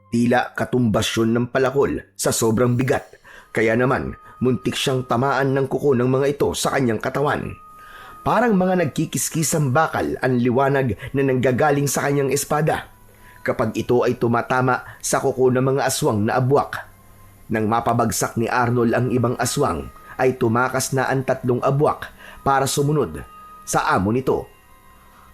Tila katumbasyon ng palakol sa sobrang bigat, kaya naman muntik siyang tamaan ng kuko ng mga ito sa kanyang katawan. Parang mga nagkikiskisang bakal ang liwanag na nanggagaling sa kanyang espada kapag ito ay tumatama sa kuko ng mga aswang na Abwak. Nang mapabagsak ni Arnold ang ibang aswang, ay tumakas na ang 3 Abwak para sumunod sa amo nito.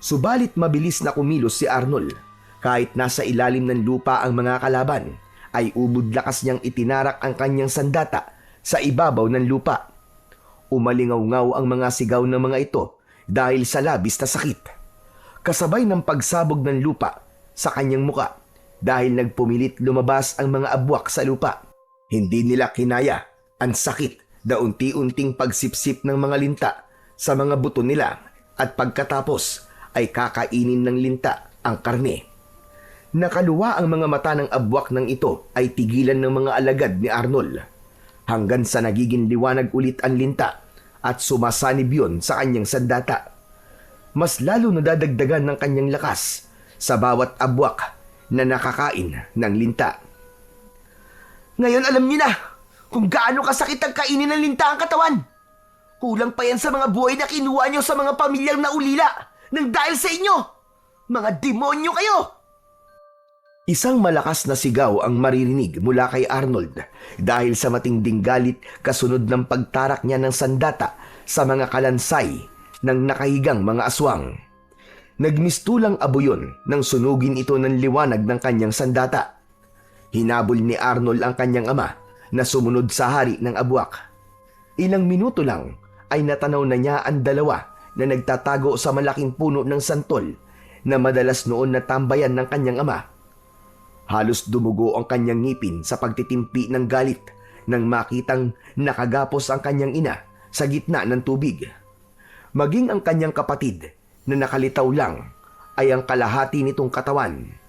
Subalit mabilis na kumilos si Arnold. Kahit nasa ilalim ng lupa ang mga kalaban, ay ubod lakas niyang itinarak ang kanyang sandata sa ibabaw ng lupa. Umalingaw-ngaw ang mga sigaw ng mga ito dahil sa labis na sakit. Kasabay ng pagsabog ng lupa sa kanyang muka dahil nagpumilit lumabas ang mga Abwak sa lupa. Hindi nila kinaya ang sakit na unti-unting pagsipsip ng mga linta sa mga buto nila at pagkatapos ay kakainin ng linta ang karne. Nakaluwa ang mga mata ng Abwak ng ito ay tigilan ng mga alagad ni Arnold hanggang sa nagiging liwanag ulit ang linta at sumasanib yun sa kanyang sandata. Mas lalo nadadagdagan ng kanyang lakas sa bawat Abwak na nakakain ng linta. Ngayon alam niyo na kung gaano kasakit ang kainin ng linta ang katawan. Kulang pa yan sa mga buhay na kinuha niyo sa mga pamilyang naulila nang dahil sa inyo. Mga demonyo kayo! Isang malakas na sigaw ang maririnig mula kay Arnold dahil sa matinding galit kasunod ng pagtarak niya ng sandata sa mga kalansay ng nakahigang mga aswang. Nagmistulang abuyon nang sunugin ito ng liwanag ng kanyang sandata. Hinabol ni Arnold ang kanyang ama na sumunod sa hari ng Abwak. Ilang minuto lang ay natanaw na niya ang 2 na nagtatago sa malaking puno ng santol na madalas noon natambayan ng kanyang ama. Halos dumugo ang kanyang ngipin sa pagtitimpi ng galit nang makitang nakagapos ang kanyang ina sa gitna ng tubig. Maging ang kanyang kapatid na nakalitaw lang ay ang kalahati nitong katawan.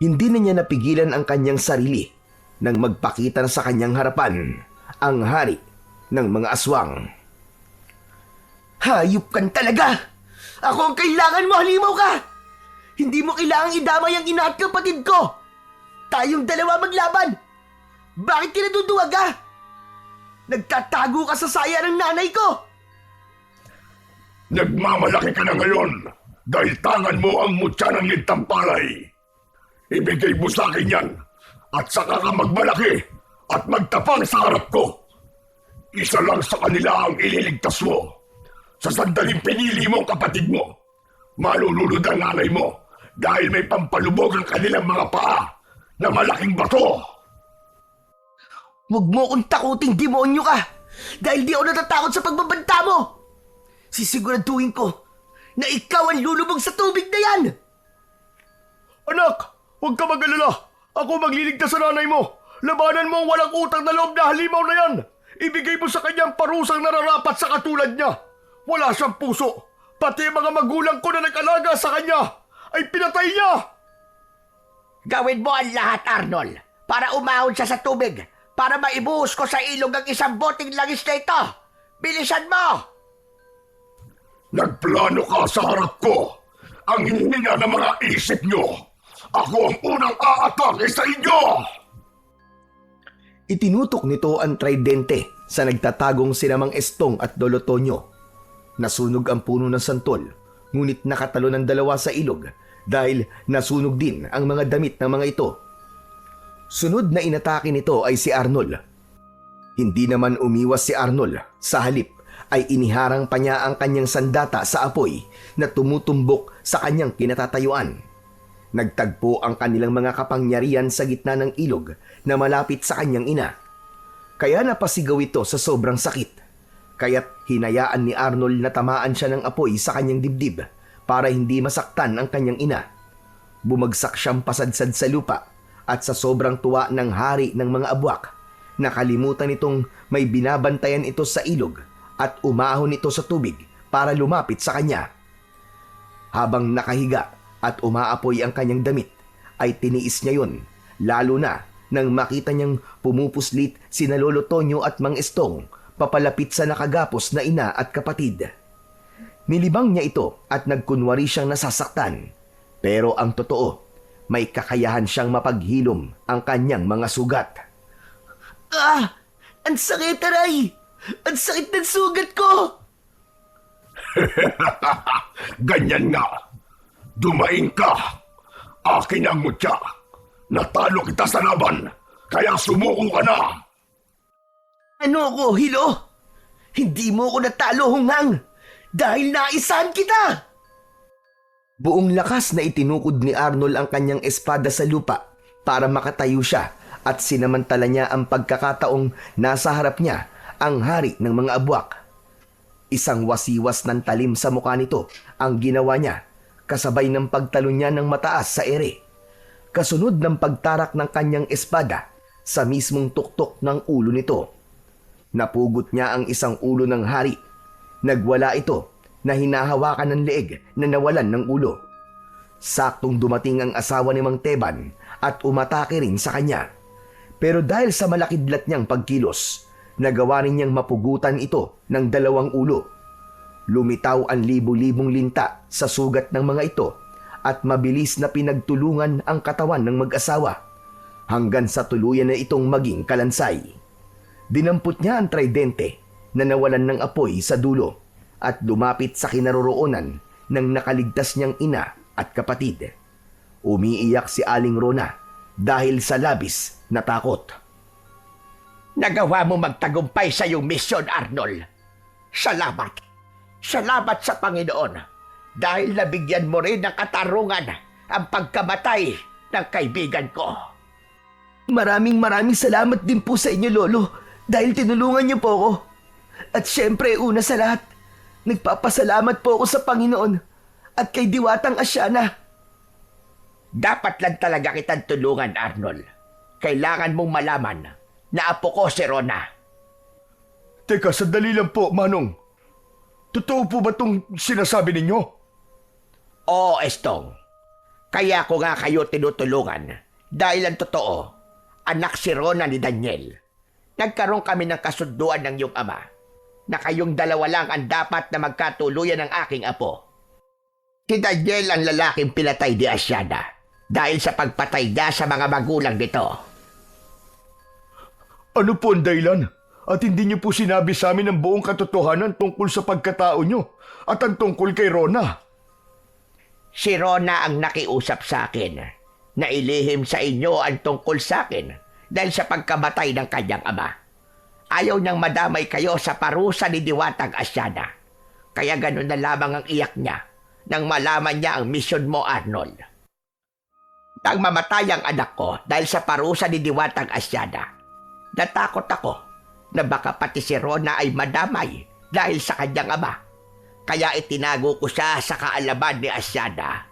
Hindi na niya napigilan ang kanyang sarili nang magpakita sa kanyang harapan ang hari ng mga aswang. Hayop kan talaga! Ako ang kailangan mo, halimaw ka! Hindi mo kailangang idamay ang ina at kapatid ko! Tayong dalawa maglaban! Bakit ka naduduwag ka? Nagtatago ka sa saya ng nanay ko! Nagmamalaki ka na ngayon dahil tangan mo ang mutya ng lintang palay. Ibigay mo sa akin yan at saka ka magmalaki at magtapang sa harap ko. Isa lang sa kanila ang ililigtas mo. Sa sandaling pinili mo ang kapatid mo, malulunod ang nanay mo dahil may pampalubog ang kanilang mga paa na malaking bato. Huwag mo akong takuting demonyo ka dahil di ako natatakot sa pagbabanta mo. Sisiguraduhin ko na ikaw ang lulubog sa tubig na yan. Anak, huwag ka mag-alala. Ako magliligtas sa nanay mo. Labanan mo ang walang utang na loob na halimaw na yan. Ibigay mo sa kanya ang parusang nararapat sa katulad niya. Wala siyang puso. Pati ang mga magulang ko na nag-alaga sa kanya ay pinatay niya. Gawin mo ang lahat, Arnold, para umahon siya sa tubig, para maibuhos ko sa ilog ang isang boting langis na ito. Bilisan mo! Nagplano ka sa harap ko. Ang hihina ng mga isip niyo. Ako ang unang aatake sa inyo! Itinutok nito ang tridente sa nagtatagong sinamang Estong at Lolo Tonyo. Nasunog ang puno ng santol, ngunit nakatalo ng dalawa sa ilog dahil nasunog din ang mga damit ng mga ito. Sunod na inatake nito ay si Arnold. Hindi naman umiwas si Arnold. Sa halip ay iniharang pa niya ang kanyang sandata sa apoy na tumutumbok sa kanyang kinatatayuan. Nagtagpo ang kanilang mga kapangyarihan sa gitna ng ilog na malapit sa kanyang ina. Kaya napasigaw ito sa sobrang sakit. Kaya't hinayaan ni Arnold na tamaan siya ng apoy sa kanyang dibdib para hindi masaktan ang kanyang ina. Bumagsak siyang pasadsad sa lupa at sa sobrang tuwa ng hari ng mga abwak, nakalimutan nitong may binabantayan ito sa ilog at umahon ito sa tubig para lumapit sa kanya. Habang nakahiga at umaapoy ang kanyang damit, ay tiniis niya yon, lalo na nang makita niyang pumupuslit sina Lolo Tonyo at Mang Estong papalapit sa nakagapos na ina at kapatid. Nilibang niya ito at nagkunwari siyang nasasaktan. Pero ang totoo, may kakayahan siyang mapaghilom ang kanyang mga sugat. Ah! Ang sakit, aray! Ang sakit ng sugat ko! Ganyan nga. Dumaing ka. Akin ang mutya. Natalo kita sa laban, kaya sumuko ka na. Ano ko, Hilo? Hindi mo ko natalo, Hungang! Dahil naisahan kita! Buong lakas na itinukod ni Arnold ang kanyang espada sa lupa para makatayo siya at sinamantala niya ang pagkakataong nasa harap niya ang hari ng mga abwak. Isang wasiwas ng talim sa mukha nito ang ginawa niya, kasabay ng pagtalon niya ng mataas sa ere. Kasunod ng pagtarak ng kanyang espada sa mismong tuktok ng ulo nito. Napugot niya ang isang ulo ng hari. Nagwala ito na hinahawakan ng leeg na nawalan ng ulo. Saktong dumating ang asawa ni Mang Teban at umatake rin sa kanya. Pero dahil sa malakidlat niyang pagkilos, nagawa rin niyang mapugutan ito ng dalawang ulo. Lumitaw ang libu-libong linta sa sugat ng mga ito at mabilis na pinagtulungan ang katawan ng mag-asawa hanggang sa tuluyan na itong maging kalansay. Dinampot niya ang tridente na nawalan ng apoy sa dulo at lumapit sa kinaroroonan ng nakaligtas niyang ina at kapatid. Umiiyak si Aling Rona dahil sa labis na takot. Nagawa mo magtagumpay sa iyong misyon, Arnold. Salamat. Salamat sa Panginoon dahil nabigyan mo rin ng katarungan ang pagkamatay ng kaibigan ko. Maraming salamat din po sa inyo, Lolo, dahil tinulungan niyo po ako. At syempre, una sa lahat, nagpapasalamat po ako sa Panginoon at kay Diwatang Asyana. Dapat lang talaga kitang tulungan, Arnold. Kailangan mong malaman na apo ko si Rona. Teka, sandali lang po, Manong. Totoo po ba itong sinasabi ninyo? Oo, Estong. Kaya ko nga kayo tinutulungan dahil ang totoo, anak si Rona ni Daniel. Nagkaroon kami ng kasunduan ng iyong ama na kayong dalawa lang ang dapat na magkatuluyan ng aking apo. Si Daniel ang lalaking pinatay di Asyana dahil sa pagpatay niya sa mga magulang nito. Ano po ang dahilan? At hindi niyo po sinabi sa amin ang buong katotohanan tungkol sa pagkatao niyo at ang tungkol kay Rona. Si Rona ang nakiusap sa akin na ilihim sa inyo ang tungkol sa akin dahil sa pagkamatay ng kanyang ama. Ayaw niyang madamay kayo sa parusa ni Diwatang Asyana. Kaya ganun na lamang ang iyak niya nang malaman niya ang misyon mo, Arnold. Nang mamatay ang anak ko dahil sa parusa ni Diwatang Asyana, natakot ako na baka pati si Rona ay madamay dahil sa kanyang ama. Kaya itinago ko siya sa kaalaman ni Asyana.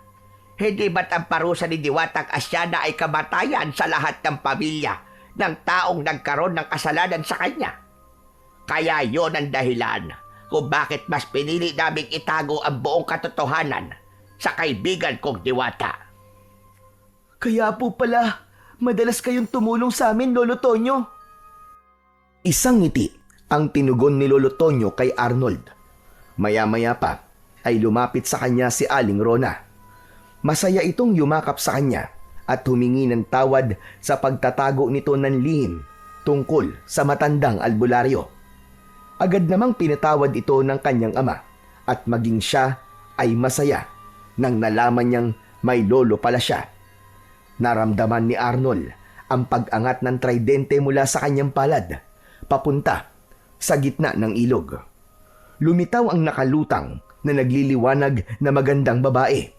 Hindi ba't ang parusa ni Diwatang Asyana ay kamatayan sa lahat ng pamilya ng taong nagkaroon ng kasalanan sa kanya? Kaya yon ang dahilan kung bakit mas pinili naming itago ang buong katotohanan sa kaibigan kong Diwata. Kaya po pala, madalas kayong tumulong sa amin, Lolo Tonyo. Isang ngiti ang tinugon ni Lolo Tonyo kay Arnold. Maya-maya pa ay lumapit sa kanya si Aling Rona. Masaya itong yumakap sa kanya at humingi ng tawad sa pagtatago nito ng lihim tungkol sa matandang albularyo. Agad namang pinatawad ito ng kanyang ama at maging siya ay masaya nang nalaman niyang may lolo pala siya. Naramdaman ni Arnold ang pag-angat ng tridente mula sa kanyang palad papunta sa gitna ng ilog. Lumitaw ang nakalutang na nagliliwanag na magandang babae.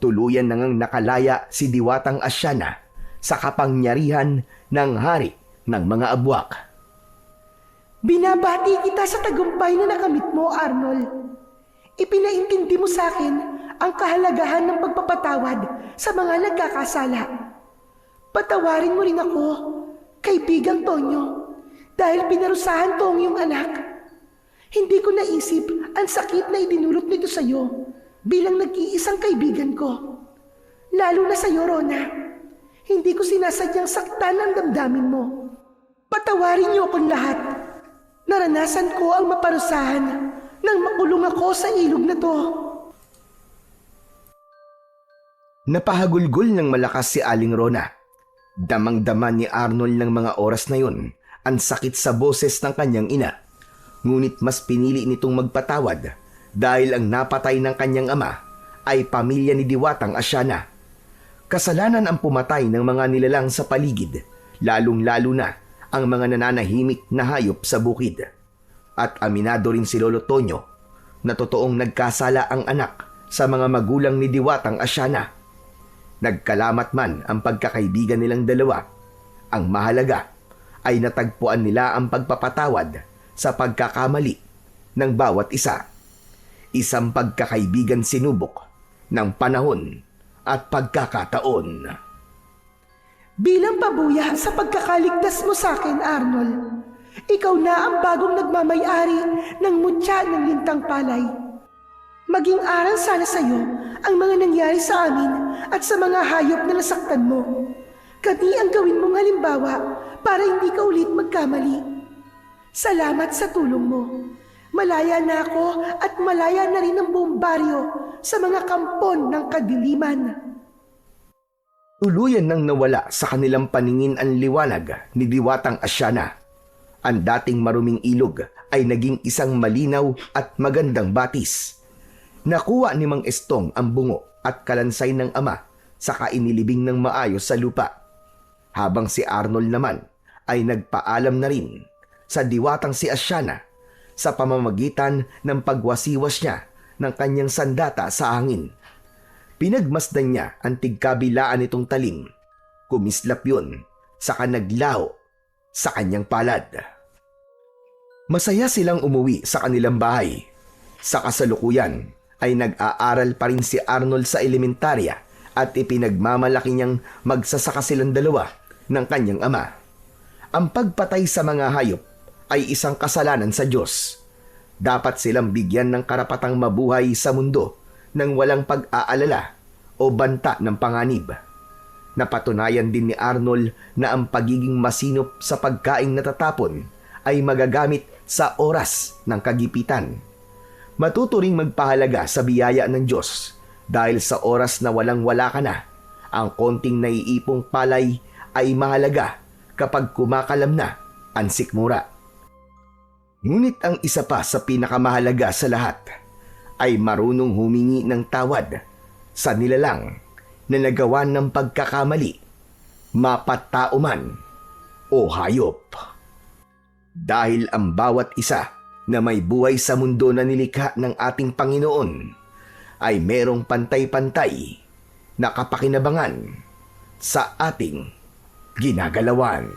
Tuluyan nang nakalaya si Diwatang Asyana sa kapangyarihan ng hari ng mga abwak. Binabati kita sa tagumpay na nakamit mo, Arnold. Ipinaintindi mo sa akin ang kahalagahan ng pagpapatawad sa mga nagkakasala. Patawarin mo rin ako, kaibigang Tonyo, dahil pinarusahan ko ang iyong anak. Hindi ko naisip ang sakit na idinulot nito sa iyo bilang nag-iisang kaibigan ko. Lalo na sa iyo, Rona. Hindi ko sinasadyang saktan ang damdamin mo. Patawarin niyo akong lahat. Naranasan ko ang maparusahan nang makulong ako sa ilog na to. Napahagulgol ng malakas si Aling Rona. Damang-dama ni Arnold ng mga oras na yun ang sakit sa boses ng kanyang ina. Ngunit mas pinili nitong magpatawad dahil ang napatay ng kanyang ama ay pamilya ni Diwatang Asyana. Kasalanan ang pumatay ng mga nilalang sa paligid, lalong-lalo na ang mga nananahimik na hayop sa bukid. At aminado rin si Lolo Tonyo na totoong nagkasala ang anak sa mga magulang ni Diwatang Asyana. Nagkalamat man ang pagkakaibigan nilang dalawa, ang mahalaga ay natagpuan nila ang pagpapatawad sa pagkakamali ng bawat isa. Isang pagkakaibigan sinubok ng panahon at pagkakataon. Bilang pabuya sa pagkakaligtas mo sa akin, Arnold, ikaw na ang bagong nagmamay-ari ng mutya ng lintang palay. Maging aral sana sa iyo ang mga nangyari sa amin at sa mga hayop na nasaktan mo. Kami ang gawin mong halimbawa para hindi ka ulit magkamali. Salamat sa tulong mo. Malaya na ako at malaya na rin ang buong baryo sa mga kampon ng kadiliman. Tuluyan nang nawala sa kanilang paningin ang liwanag ni Diwatang Asyana. Ang dating maruming ilog ay naging isang malinaw at magandang batis. Nakuha ni Mang Estong ang bungo at kalansay ng ama saka inilibing ng maayos sa lupa. Habang si Arnold naman ay nagpaalam na rin sa Diwatang si Asyana sa pamamagitan ng pagwasiwas niya ng kanyang sandata sa hangin. Pinagmasdan niya ang tigkabilaan nitong talim. Kumislap yun saka naglaho sa kanyang palad. Masaya silang umuwi sa kanilang bahay. Sa kasalukuyan ay nag-aaral pa rin si Arnold sa elementarya at ipinagmamalaki niyang magsasaka silang dalawa ng kanyang ama. Ang pagpatay sa mga hayop ay isang kasalanan sa Diyos. Dapat silang bigyan ng karapatang mabuhay sa mundo nang walang pag-aalala o banta ng panganib. Napatunayan din ni Arnold na ang pagiging masinop sa pagkaing natatapon ay magagamit sa oras ng kagipitan. Matuturing magpahalaga sa biyaya ng Diyos dahil sa oras na walang-wala ka na, ang konting naiipong palay ay mahalaga kapag kumakalam na ang sikmura. Ngunit ang isa pa sa pinakamahalaga sa lahat ay marunong humingi ng tawad sa nilalang na nagawa ng pagkakamali, mapatao man o hayop. Dahil ang bawat isa na may buhay sa mundo na nilikha ng ating Panginoon ay merong pantay-pantay na kapakinabangan sa ating ginagalawan.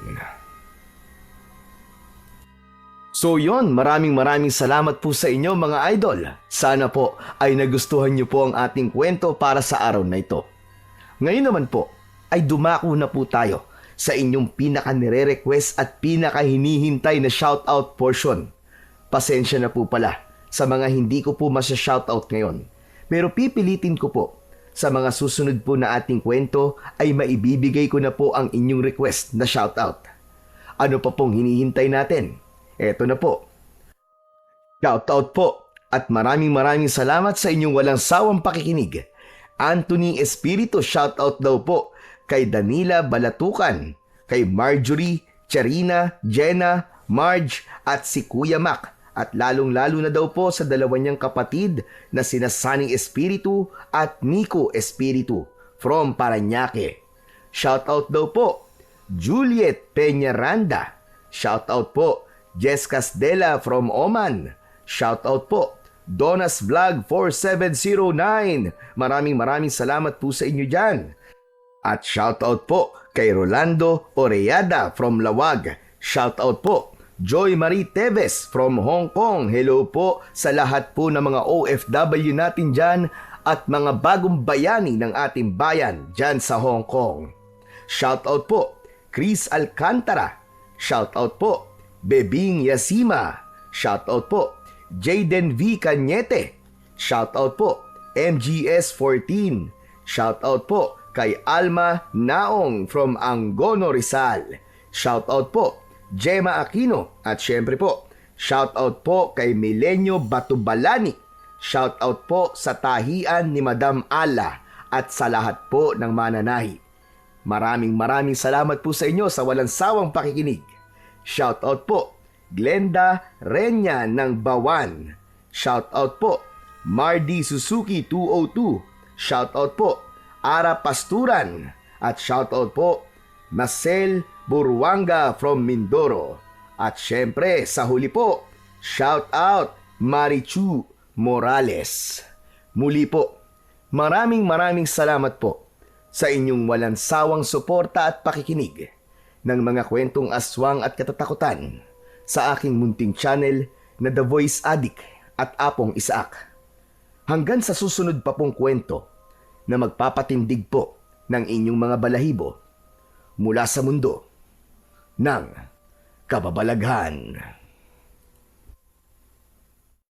So yon, maraming salamat po sa inyo mga idol. Sana po ay nagustuhan niyo po ang ating kwento para sa araw na ito. Ngayon naman po ay dumako na po tayo sa inyong pinaka-nire-request at pinaka-hinihintay na shoutout portion. Pasensya na po pala sa mga hindi ko po masya-shoutout ngayon. Pero pipilitin ko po sa mga susunod po na ating kwento ay maibibigay ko na po ang inyong request na shoutout. Ano pa pong hinihintay natin? Eto na po. Shoutout po at maraming salamat sa inyong walang sawang pakikinig. Anthony Espiritu, shoutout daw po kay Danila Balatukan, kay Marjorie, Charina, Jenna, Marge at si Kuya Mac. At lalong-lalo na daw po sa dalawa niyang kapatid na sina Sunny Espiritu at Nico Espiritu from Parañaque. Shoutout daw po Juliet Peñaranda. Shoutout po Jess Casdela from Oman. Shoutout po Donas Vlog 4709. Maraming salamat po sa inyo dyan. At shoutout po kay Rolando Oreada from Lawag. Shoutout po Joy Marie Teves from Hong Kong. Hello po sa lahat po ng mga OFW natin dyan at mga bagong bayani ng ating bayan dyan sa Hong Kong. Shoutout po Chris Alcantara. Shoutout po Bebing Yasima. Shoutout po Jaden V. Cañete. Shoutout po MGS14. Shoutout po kay Alma Naong from Angono, Rizal. Shoutout po Gemma Aquino at syempre po, shoutout po kay Milenio Batubalani. Shoutout po sa tahian ni Madam Ala at sa lahat po ng mananahi. Maraming salamat po sa inyo sa walang sawang pakikinig. Shoutout po Glenda Renya ng Bawan. Shoutout po Mardy Suzuki 202. Shoutout po Ara Pasturan at shoutout po Marcel Burwanga from Mindoro. At syempre, sa huli po, shout out Marichu Morales. Muli po, maraming salamat po sa inyong walang sawang suporta at pakikinig ng mga kwentong aswang at katatakutan sa aking munting channel na The Voice Addict at Apong Isaak. Hanggang sa susunod pa pong kwento na magpapatindig po ng inyong mga balahibo mula sa mundo ng kababalaghan.